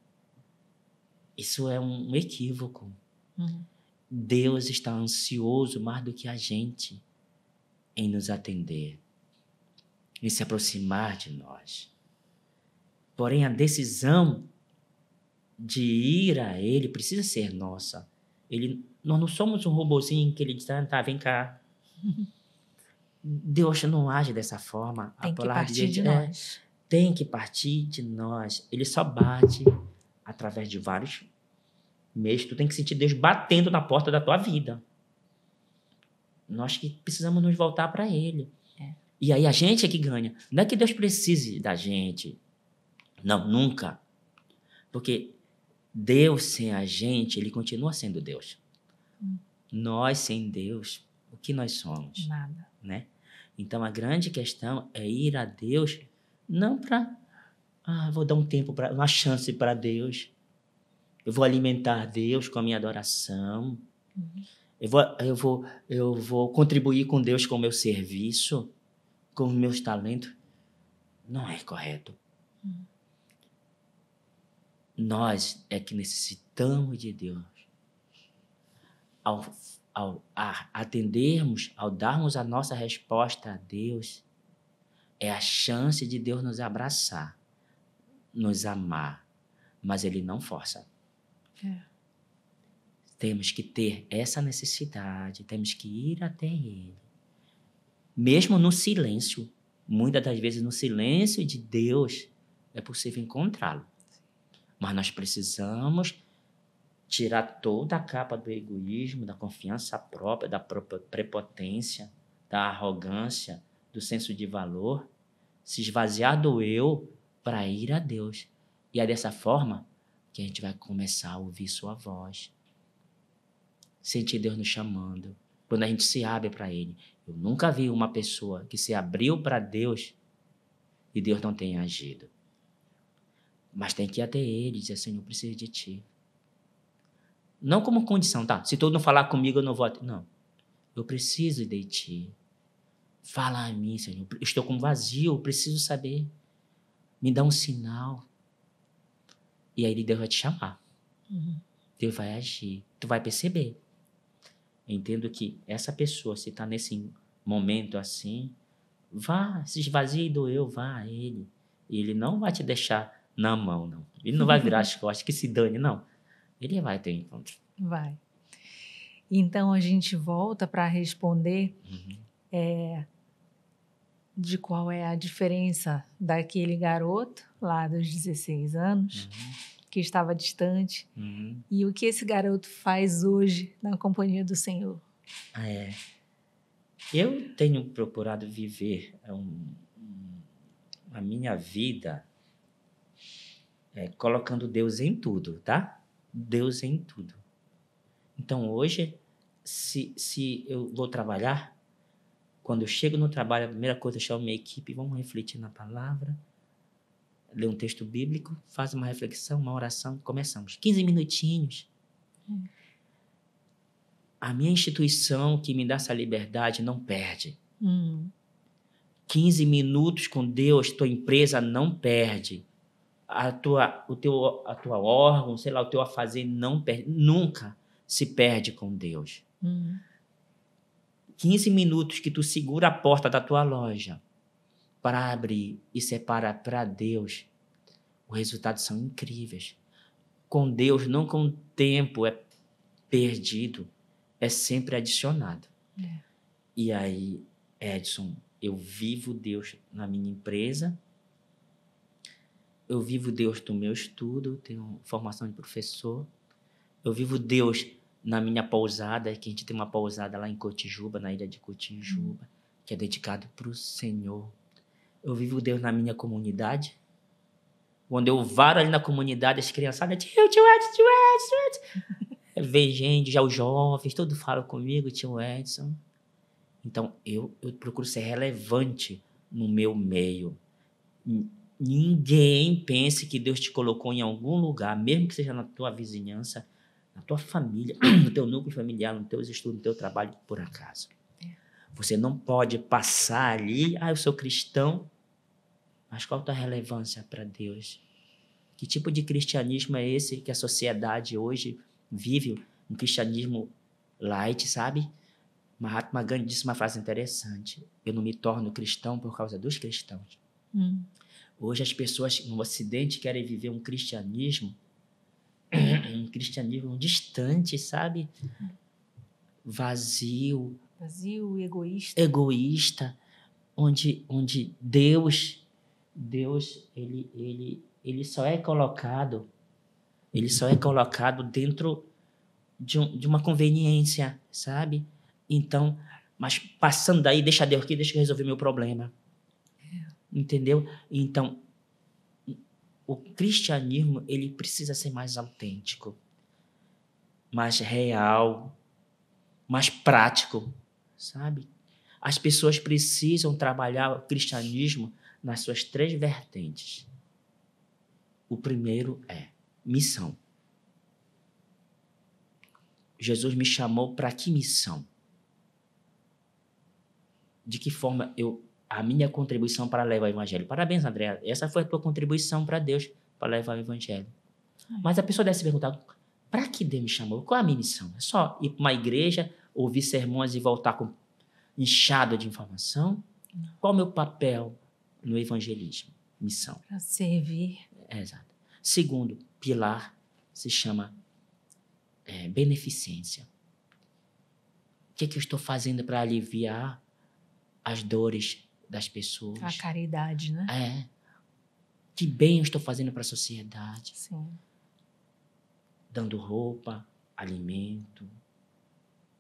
Isso é um equívoco. Deus está ansioso mais do que a gente em nos atender, em se aproximar de nós. Porém, a decisão de ir a Ele precisa ser nossa. Nós não somos um robozinho que Ele diz, vem cá. Deus não age dessa forma. Tem que partir de nós. Tem que partir de nós. Ele só bate através de vários meios. Tu tem que sentir Deus batendo na porta da tua vida. Nós que precisamos nos voltar para Ele. E aí a gente é que ganha. Não é que Deus precise da gente. Não, nunca. Porque Deus sem a gente, Ele continua sendo Deus. Nós sem Deus, o que nós somos? Nada. Né? Então, a grande questão é ir a Deus não para... vou dar uma chance para Deus. Eu vou alimentar Deus com a minha adoração. Eu vou contribuir com Deus com o meu serviço, com os meus talentos. Não é correto. Nós é que necessitamos de Deus. Ao atendermos, ao darmos a nossa resposta a Deus, é a chance de Deus nos abraçar, nos amar, mas Ele não força. temos que ter essa necessidade, temos que ir até Ele. Mesmo no silêncio, muitas das vezes no silêncio de Deus, é possível encontrá-lo. Mas nós precisamos tirar toda a capa do egoísmo, da confiança própria, da prepotência, da arrogância, do senso de valor, se esvaziar do eu para ir a Deus. E é dessa forma que a gente vai começar a ouvir sua voz, sentir Deus nos chamando, quando a gente se abre para Ele. Eu nunca vi uma pessoa que se abriu para Deus e Deus não tenha agido. Mas tem que ir até Ele e dizer, Senhor, eu preciso de Ti. Não como condição, tá? Se tu não falar comigo, eu não vou... Não. Eu preciso de Ti. Fala a mim, Senhor. Eu estou com vazio, eu preciso saber. Me dá um sinal. E aí Deus vai te chamar. Deus vai agir. Tu vai perceber. Eu entendo que essa pessoa, se está nesse momento assim, vá, se esvazie do eu, vá a Ele. E Ele não vai te deixar na mão, não. Ele não vai virar as costas, que se dane, não. Ele vai ter encontro. Vai. Então, a gente volta para responder de qual é a diferença daquele garoto lá dos 16 anos, que estava distante, e o que esse garoto faz hoje na companhia do Senhor. Eu tenho procurado viver a minha vida colocando Deus em tudo, tá? Deus em tudo. Então, hoje, se eu vou trabalhar, quando eu chego no trabalho, a primeira coisa, eu chamo minha equipe, vamos refletir na palavra, ler um texto bíblico, faz uma reflexão, uma oração, começamos. 15 minutinhos. A minha instituição que me dá essa liberdade não perde. 15 minutos com Deus, tua empresa não perde. A tua órgão, sei lá, o teu afazer não perde. Nunca se perde com Deus. 15 minutos que tu segura a porta da tua loja para abrir e separa para Deus, os resultados são incríveis. Com Deus, não com o tempo é perdido, é sempre adicionado. E aí, Edson, eu vivo Deus na minha empresa, eu vivo Deus no meu estudo, tenho formação de professor, eu vivo Deus na minha pousada, que a gente tem uma pousada lá em Cotijuba, na ilha de Cotijuba, que é dedicado para o Senhor. Eu vivo Deus na minha comunidade. Quando eu varo ali na comunidade, as criançadas, tio Edson. Vem gente, já os jovens, todos falam comigo, tio Edson. Então, eu procuro ser relevante no meu meio. Ninguém pense que Deus te colocou em algum lugar, mesmo que seja na tua vizinhança, na tua família, no teu núcleo familiar, nos teus estudos, no teu trabalho, por acaso. Você não pode passar ali, eu sou cristão, mas qual a tua relevância para Deus? Que tipo de cristianismo é esse que a sociedade hoje vive? Um cristianismo light, sabe? Mahatma Gandhi disse uma frase interessante. Eu não me torno cristão por causa dos cristãos. Hoje as pessoas no Ocidente querem viver um cristianismo distante, sabe? Vazio, egoísta, onde Deus ele só é colocado dentro de uma conveniência, sabe? Então, mas passando daí, deixa Deus aqui, deixa eu resolver meu problema. Entendeu? Então, o cristianismo, ele precisa ser mais autêntico, mais real, mais prático, sabe? As pessoas precisam trabalhar o cristianismo nas suas 3 vertentes. O primeiro é missão. Jesus me chamou para que missão? De que forma a minha contribuição para levar o evangelho? Parabéns, André. Essa foi a tua contribuição para Deus, para levar o evangelho. Mas a pessoa deve se perguntar, para que Deus me chamou? Qual é a minha missão? É só ir para uma igreja, ouvir sermões e voltar inchado de informação? Qual é o meu papel no evangelismo? Missão. Para servir. Exato. Segundo pilar se chama beneficência. O que eu estou fazendo para aliviar as dores das pessoas? A caridade, né? Que bem eu estou fazendo para a sociedade? Sim. Dando roupa, alimento,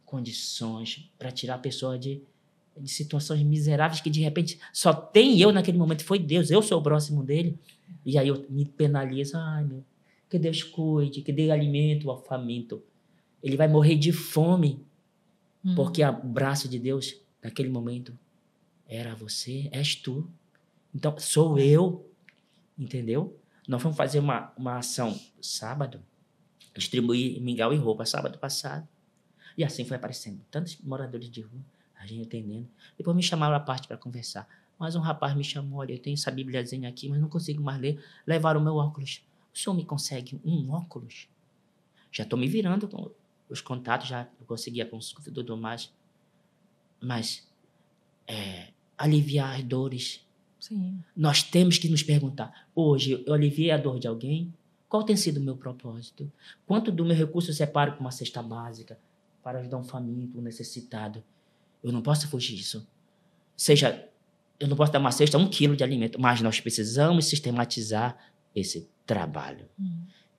condições para tirar a pessoa de situações miseráveis que de repente só tem eu naquele momento, foi Deus, eu sou o próximo dele, e aí eu me penalizo, que Deus cuide, que dê alimento ao faminto, ele vai morrer de fome, porque o braço de Deus naquele momento era você, és tu, então sou eu, entendeu? Nós vamos fazer uma ação sábado, distribuir mingau e roupa sábado passado, e assim foi aparecendo tantos moradores de rua, a gente entendendo. Depois me chamaram à parte para conversar. Mas um rapaz me chamou, olha, eu tenho essa bíbliazinha aqui, mas não consigo mais ler. Levaram o meu óculos. O senhor me consegue um óculos? Já estou me virando com os contatos, já eu conseguia com o doutor mais. Mas aliviar as dores. Sim. Nós temos que nos perguntar, hoje eu aliviei a dor de alguém? Qual tem sido o meu propósito? Quanto do meu recurso eu separo para uma cesta básica, para ajudar um faminto, um necessitado? Eu não posso fugir disso. Seja, eu não posso dar uma cesta, 1 quilo de alimento, mas nós precisamos sistematizar esse trabalho.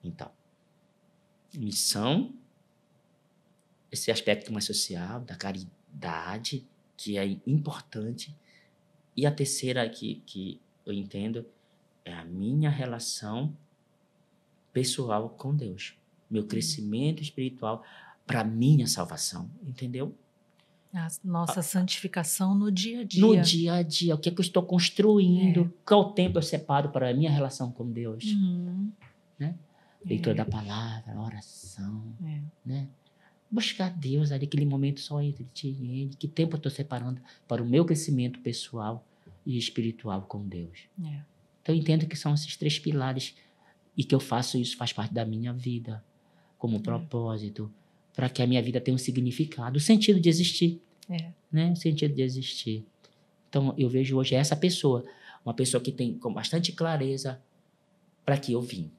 Então, missão, esse aspecto mais social, da caridade, que é importante. E a terceira que eu entendo é a minha relação pessoal com Deus. Meu crescimento espiritual para minha salvação, entendeu? A nossa santificação no dia a dia. No dia a dia, o que eu estou construindo, qual tempo eu separo para a minha relação com Deus. Né? Leitura da palavra, oração, né? Buscar Deus ali, aquele momento só entre ti e Ele. Que tempo eu estou separando para o meu crescimento pessoal e espiritual com Deus. Então eu entendo que são esses 3 pilares e que eu faço isso, faz parte da minha vida, como propósito, para que a minha vida tenha um significado, o sentido de existir. Né? O sentido de existir. Então, eu vejo hoje essa pessoa, uma pessoa que tem com bastante clareza para que eu vim.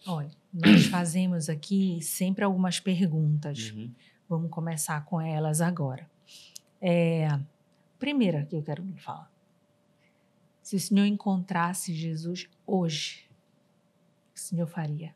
Olha, nós fazemos aqui sempre algumas perguntas. Vamos começar com elas agora. Primeira que eu quero lhe falar. Se o senhor encontrasse Jesus hoje, o que o senhor faria?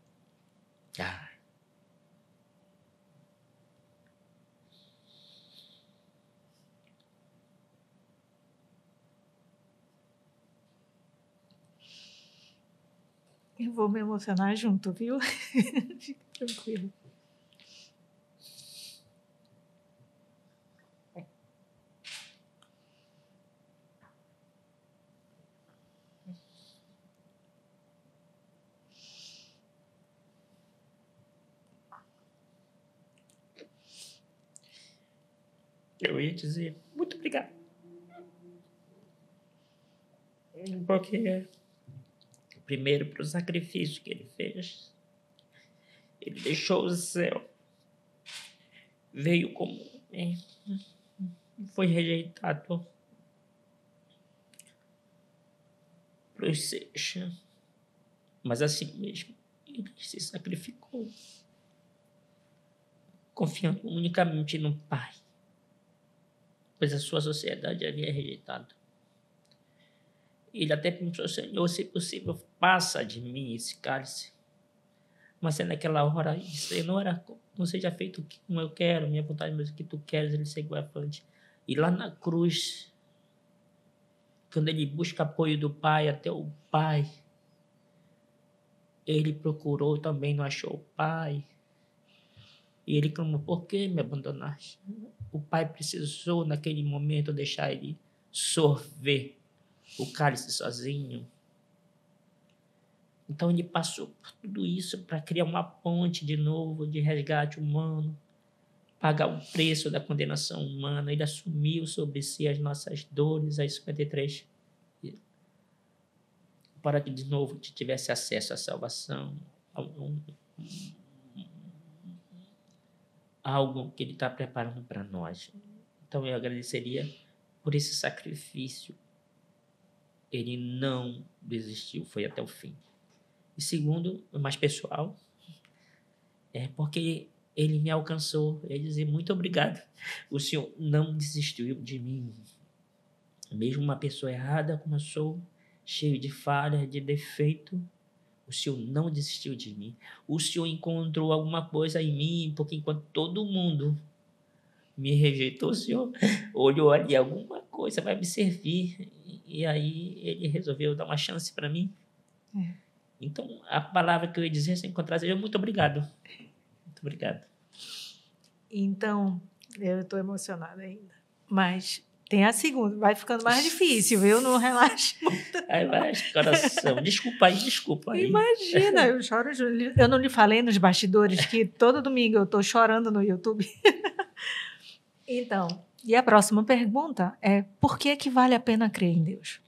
Eu vou me emocionar junto, viu? Fique tranquilo. Eu ia dizer muito obrigado. Porque, primeiro, para o sacrifício que ele fez, ele deixou o céu, veio como foi rejeitado para os seus, mas assim mesmo ele se sacrificou, confiando unicamente no Pai, pois a sua sociedade havia rejeitado. Ele até pensou, Senhor, se possível, passa de mim esse cálice. Mas naquela hora, Senhor, não seja feito como eu quero, minha vontade, mas o que tu queres, ele seguiu à frente. E lá na cruz, quando ele busca apoio do Pai, até o Pai, ele procurou também, não achou o Pai. E ele clamou, por que me abandonaste? O Pai precisou, naquele momento, deixar ele sorver o cálice sozinho. Então ele passou por tudo isso para criar uma ponte de novo, de resgate humano, pagar o preço da condenação humana. Ele assumiu sobre si as nossas dores, as 53, para que de novo tivesse acesso à salvação, algo que ele está preparando para nós. Então eu agradeceria por esse sacrifício. Ele não desistiu, foi até o fim. E segundo, o mais pessoal, É porque ele me alcançou. Ele dizia, muito obrigado. O Senhor não desistiu de mim. Mesmo uma pessoa errada como eu sou, cheio de falhas, de defeito, o Senhor não desistiu de mim. O Senhor encontrou alguma coisa em mim, porque enquanto todo mundo me rejeitou, o Senhor olhou ali, alguma coisa vai me servir. E aí ele resolveu dar uma chance para mim. Então, a palavra que eu ia dizer, se encontrar, seja muito obrigado. Muito obrigado. Então, eu estou emocionada ainda. Mas tem a segunda, vai ficando mais difícil, viu? Não relaxa. Aí vai, coração. Desculpa aí. Imagina, eu choro. Eu não lhe falei nos bastidores que todo domingo eu estou chorando no YouTube. Então, e a próxima pergunta é: por que que vale a pena crer em Deus?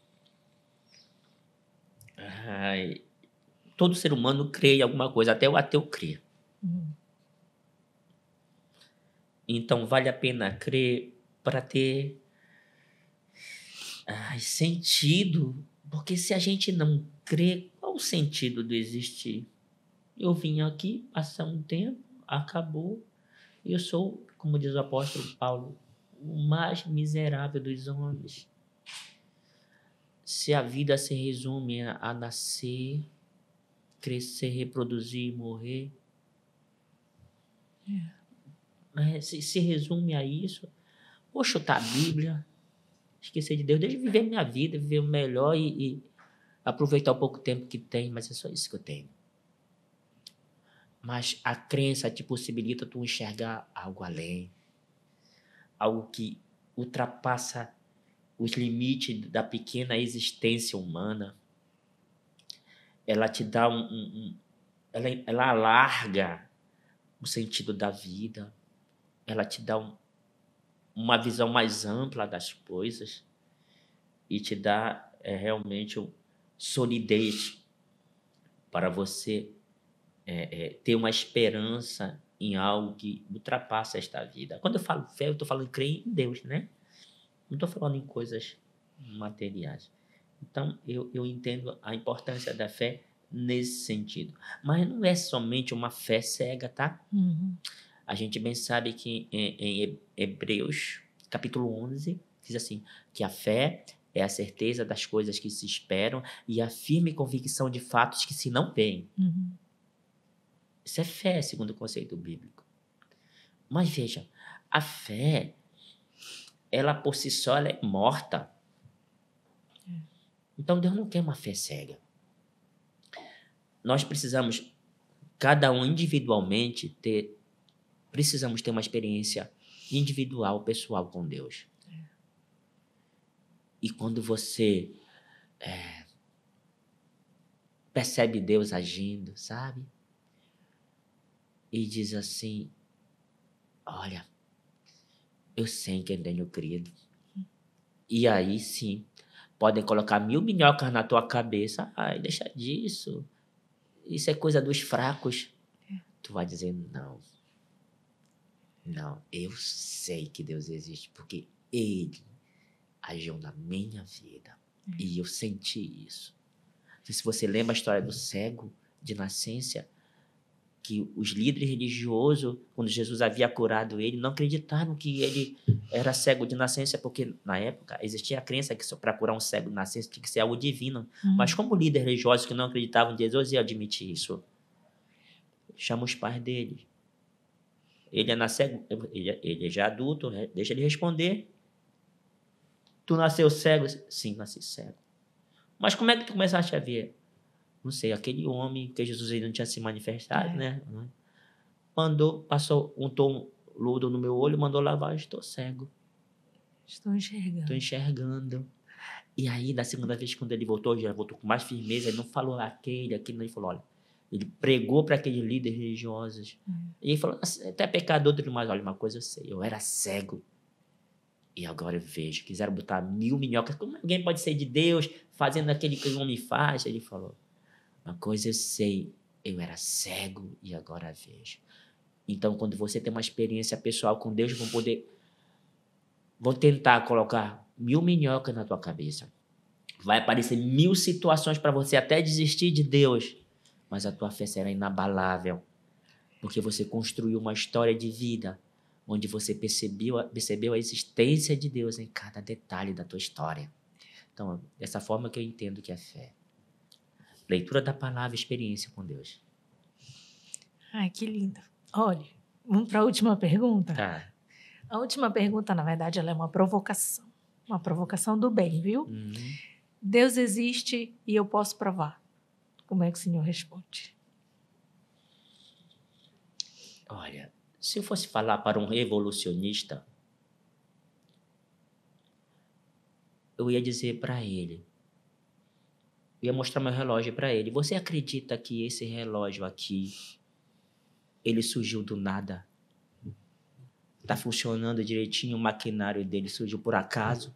Ai, todo ser humano crê em alguma coisa, até o ateu crê. Então, vale a pena crer para ter sentido. Porque se a gente não crê, qual o sentido do existir? Eu vim aqui, passar um tempo, acabou. E eu sou, como diz o apóstolo Paulo, o mais miserável dos homens. Se a vida se resume a nascer, crescer, reproduzir e morrer, se resume a isso, vou chutar a Bíblia, esquecer de Deus, deixa eu viver minha vida, viver o melhor e aproveitar o pouco tempo que tem, mas é só isso que eu tenho. Mas a crença te possibilita tu enxergar algo além, algo que ultrapassa os limites da pequena existência humana. Ela te dá ela alarga o sentido da vida, ela te dá uma visão mais ampla das coisas e te dá realmente solidez para você ter uma esperança em algo que ultrapassa esta vida. Quando eu falo fé, eu estou falando crer em Deus, né? Não estou falando em coisas materiais. Então, eu entendo a importância da fé nesse sentido. Mas não é somente uma fé cega, tá? A gente bem sabe que em Hebreus, capítulo 11, diz assim, que a fé é a certeza das coisas que se esperam e a firme convicção de fatos que se não veem. Isso é fé, segundo o conceito bíblico. Mas veja, a fé, ela por si só ela é morta. Então Deus não quer uma fé cega. Nós precisamos, cada um individualmente, precisamos ter uma experiência individual, pessoal com Deus. E quando você percebe Deus agindo, sabe? E diz assim, olha, eu sei em quem tenho crido. E aí sim, podem colocar 1000 minhocas na tua cabeça. Ai, deixa disso. Isso é coisa dos fracos. Tu vai dizer, não. Não, eu sei que Deus existe, porque Ele agiu na minha vida. E eu senti isso. Então, se você lembra a história do cego de nascença, que os líderes religiosos, quando Jesus havia curado ele, não acreditaram que ele era cego de nascença, porque na época existia a crença que para curar um cego de nascença tinha que ser algo divino. Mas como líderes religiosos que não acreditavam em Jesus iam admitir isso? Chama os pais dele. Ele é cego, ele já é adulto, deixa ele responder. Tu nasceu cego? Sim, nasci cego. Mas como é que tu começaste a ver? Não sei, aquele homem que Jesus ainda não tinha se manifestado, né? Passou um tom ludo no meu olho, mandou lavar, estou cego. Estou enxergando. E aí, da segunda vez, quando ele voltou, já voltou com mais firmeza, ele não falou aquele, ele falou, olha, ele pregou para aqueles líderes religiosos. E ele falou, até pecador, mas olha, uma coisa eu sei, eu era cego. E agora eu vejo, quiseram botar 1000 minhocas, como alguém pode ser de Deus, fazendo aquele que o homem faz? Ele falou, uma coisa eu sei, eu era cego e agora vejo. Então, quando você tem uma experiência pessoal com Deus, vão tentar colocar 1000 minhocas na tua cabeça. Vai aparecer 1000 situações para você até desistir de Deus, mas a tua fé será inabalável. Porque você construiu uma história de vida onde você percebeu a existência de Deus em cada detalhe da tua história. Então, dessa forma que eu entendo que é fé. Leitura da palavra, experiência com Deus. Ai, que lindo. Olha, vamos para a última pergunta? Tá. A última pergunta, na verdade, ela é uma provocação. Uma provocação do bem, viu? Deus existe e eu posso provar. Como é que o senhor responde? Olha, se eu fosse falar para um evolucionista, eu ia dizer para ele, eu ia mostrar meu relógio para ele. Você acredita que esse relógio aqui, ele surgiu do nada? Está funcionando direitinho, o maquinário dele surgiu por acaso,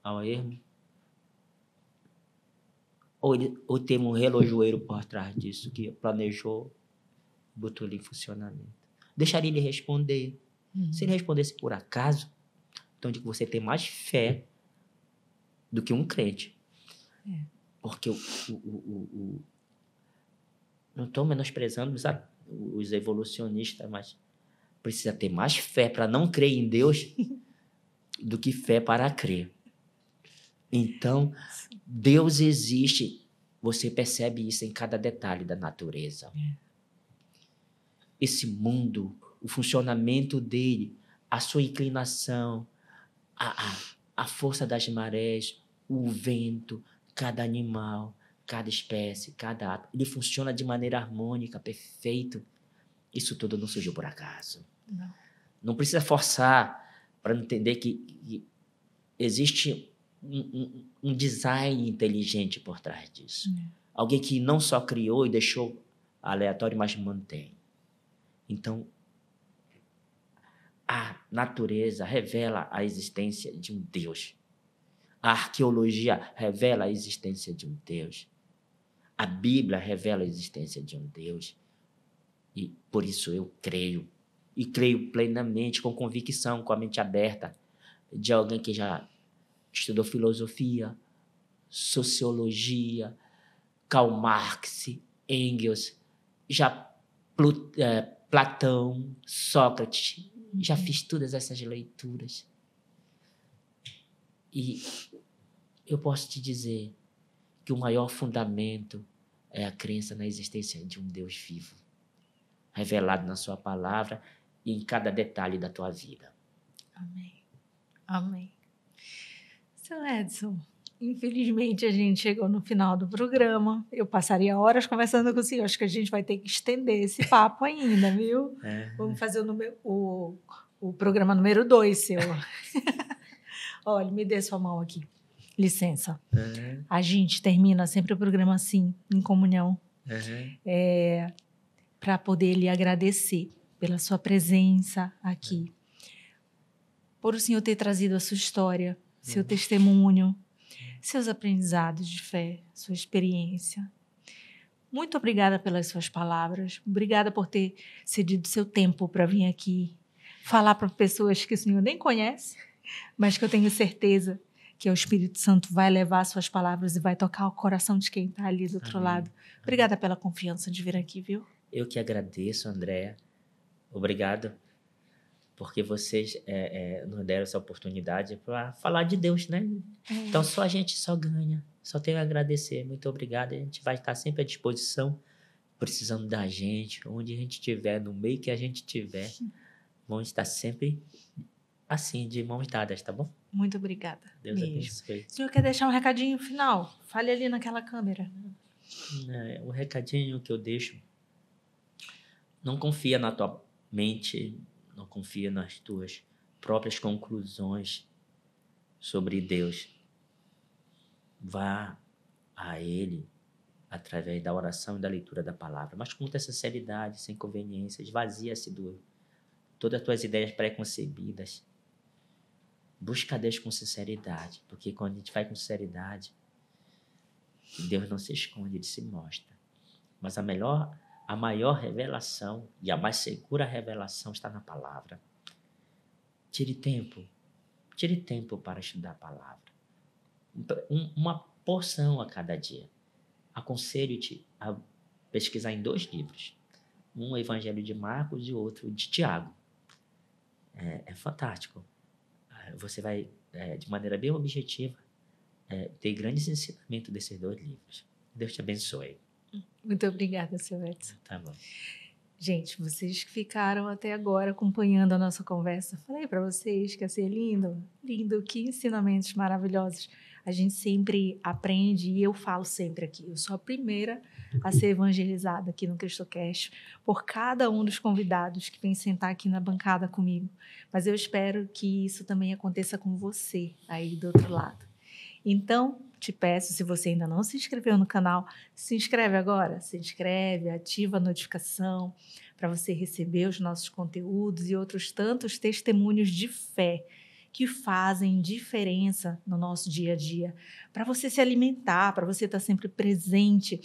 ao erro? Ou tem um relojoeiro por trás disso que planejou, botou ele em funcionamento? Deixaria ele responder. Se ele respondesse por acaso, então digo que você tem mais fé do que um crente. Porque não estou menosprezando os evolucionistas, mas precisa ter mais fé para não crer em Deus do que fé para crer. Então, Deus existe. Você percebe isso em cada detalhe da natureza. Esse mundo, o funcionamento dele, a sua inclinação, a força das marés, o vento, cada animal, cada espécie, cada átomo, ele funciona de maneira harmônica, perfeito. Isso tudo não surgiu por acaso. Não precisa forçar para entender que existe um design inteligente por trás disso. Alguém que não só criou e deixou aleatório, mas mantém. Então, a natureza revela a existência de um Deus. A arqueologia revela a existência de um Deus. A Bíblia revela a existência de um Deus. E por isso eu creio. E creio plenamente, com convicção, com a mente aberta, de alguém que já estudou filosofia, sociologia, Karl Marx, Engels, já Platão, Sócrates, já fiz todas essas leituras. E eu posso te dizer que o maior fundamento é a crença na existência de um Deus vivo, revelado na sua palavra e em cada detalhe da tua vida. Amém. Amém. Seu Edson, infelizmente a gente chegou no final do programa. Eu passaria horas conversando com o senhor. Acho que a gente vai ter que estender esse papo ainda, viu? Vamos fazer o programa número 2, seu. Olha, me dê sua mão aqui. Licença. A gente termina sempre o programa assim, em comunhão. Para poder lhe agradecer pela sua presença aqui. Por o senhor ter trazido a sua história, seu testemunho, seus aprendizados de fé, sua experiência. Muito obrigada pelas suas palavras. Obrigada por ter cedido seu tempo para vir aqui falar para pessoas que o senhor nem conhece, mas que eu tenho certeza que o Espírito Santo vai levar suas palavras e vai tocar o coração de quem está ali do outro lado. Obrigada pela confiança de vir aqui, viu? Eu que agradeço, Andréa. Obrigado, porque vocês nos deram essa oportunidade para falar de Deus, né? Então, só a gente só ganha. Só tenho a agradecer. Muito obrigado. A gente vai estar sempre à disposição, precisando da gente, onde a gente estiver, no meio que a gente estiver. Vamos estar sempre assim, de mãos dadas, tá bom? Muito obrigada. Deus abençoe. O senhor quer deixar um recadinho final? Fale ali naquela câmera. O recadinho que eu deixo: não confia na tua mente, não confia nas tuas próprias conclusões sobre Deus. Vá a Ele através da oração e da leitura da palavra, mas com muita sinceridade, sem conveniência. Esvazia-se de todas as tuas ideias pré-concebidas. Busca Deus com sinceridade, porque quando a gente vai com sinceridade, Deus não se esconde, Ele se mostra. Mas a maior revelação e a mais segura revelação está na palavra. Tire tempo para estudar a palavra. Uma porção a cada dia. Aconselho-te a pesquisar em 2 livros. um o Evangelho de Marcos e outro de Tiago. É fantástico. Você vai, de maneira bem objetiva, ter grandes ensinamentos desses 2 livros. Deus te abençoe. Muito obrigada, seu Edson. Tá bom. Gente, vocês que ficaram até agora acompanhando a nossa conversa, falei para vocês que ia ser lindo, lindo, que ensinamentos maravilhosos. A gente sempre aprende e eu falo sempre aqui, eu sou a primeira a ser evangelizada aqui no CristoCast por cada um dos convidados que vem sentar aqui na bancada comigo. Mas eu espero que isso também aconteça com você aí do outro lado. Então, te peço, se você ainda não se inscreveu no canal, se inscreve agora, se inscreve, ativa a notificação para você receber os nossos conteúdos e outros tantos testemunhos de fé que fazem diferença no nosso dia a dia, para você se alimentar, para você estar sempre presente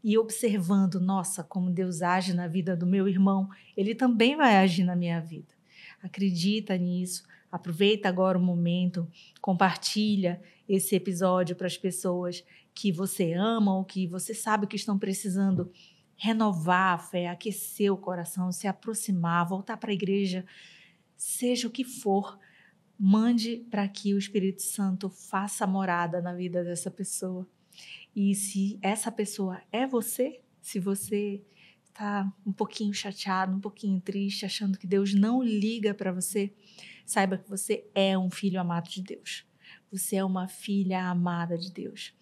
e observando, nossa, como Deus age na vida do meu irmão, ele também vai agir na minha vida. Acredita nisso, aproveita agora o momento, compartilha esse episódio para as pessoas que você ama ou que você sabe que estão precisando renovar a fé, aquecer o coração, se aproximar, voltar para a igreja, seja o que for, mande para que o Espírito Santo faça morada na vida dessa pessoa. E se essa pessoa é você, se você está um pouquinho chateado, um pouquinho triste, achando que Deus não liga para você, saiba que você é um filho amado de Deus. Você é uma filha amada de Deus.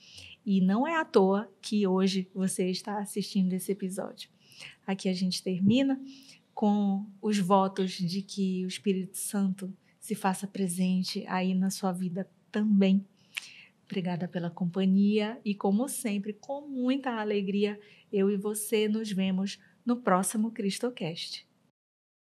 E não é à toa que hoje você está assistindo esse episódio. Aqui a gente termina com os votos de que o Espírito Santo se faça presente aí na sua vida também. Obrigada pela companhia e, como sempre, com muita alegria, eu e você nos vemos no próximo CristoCast.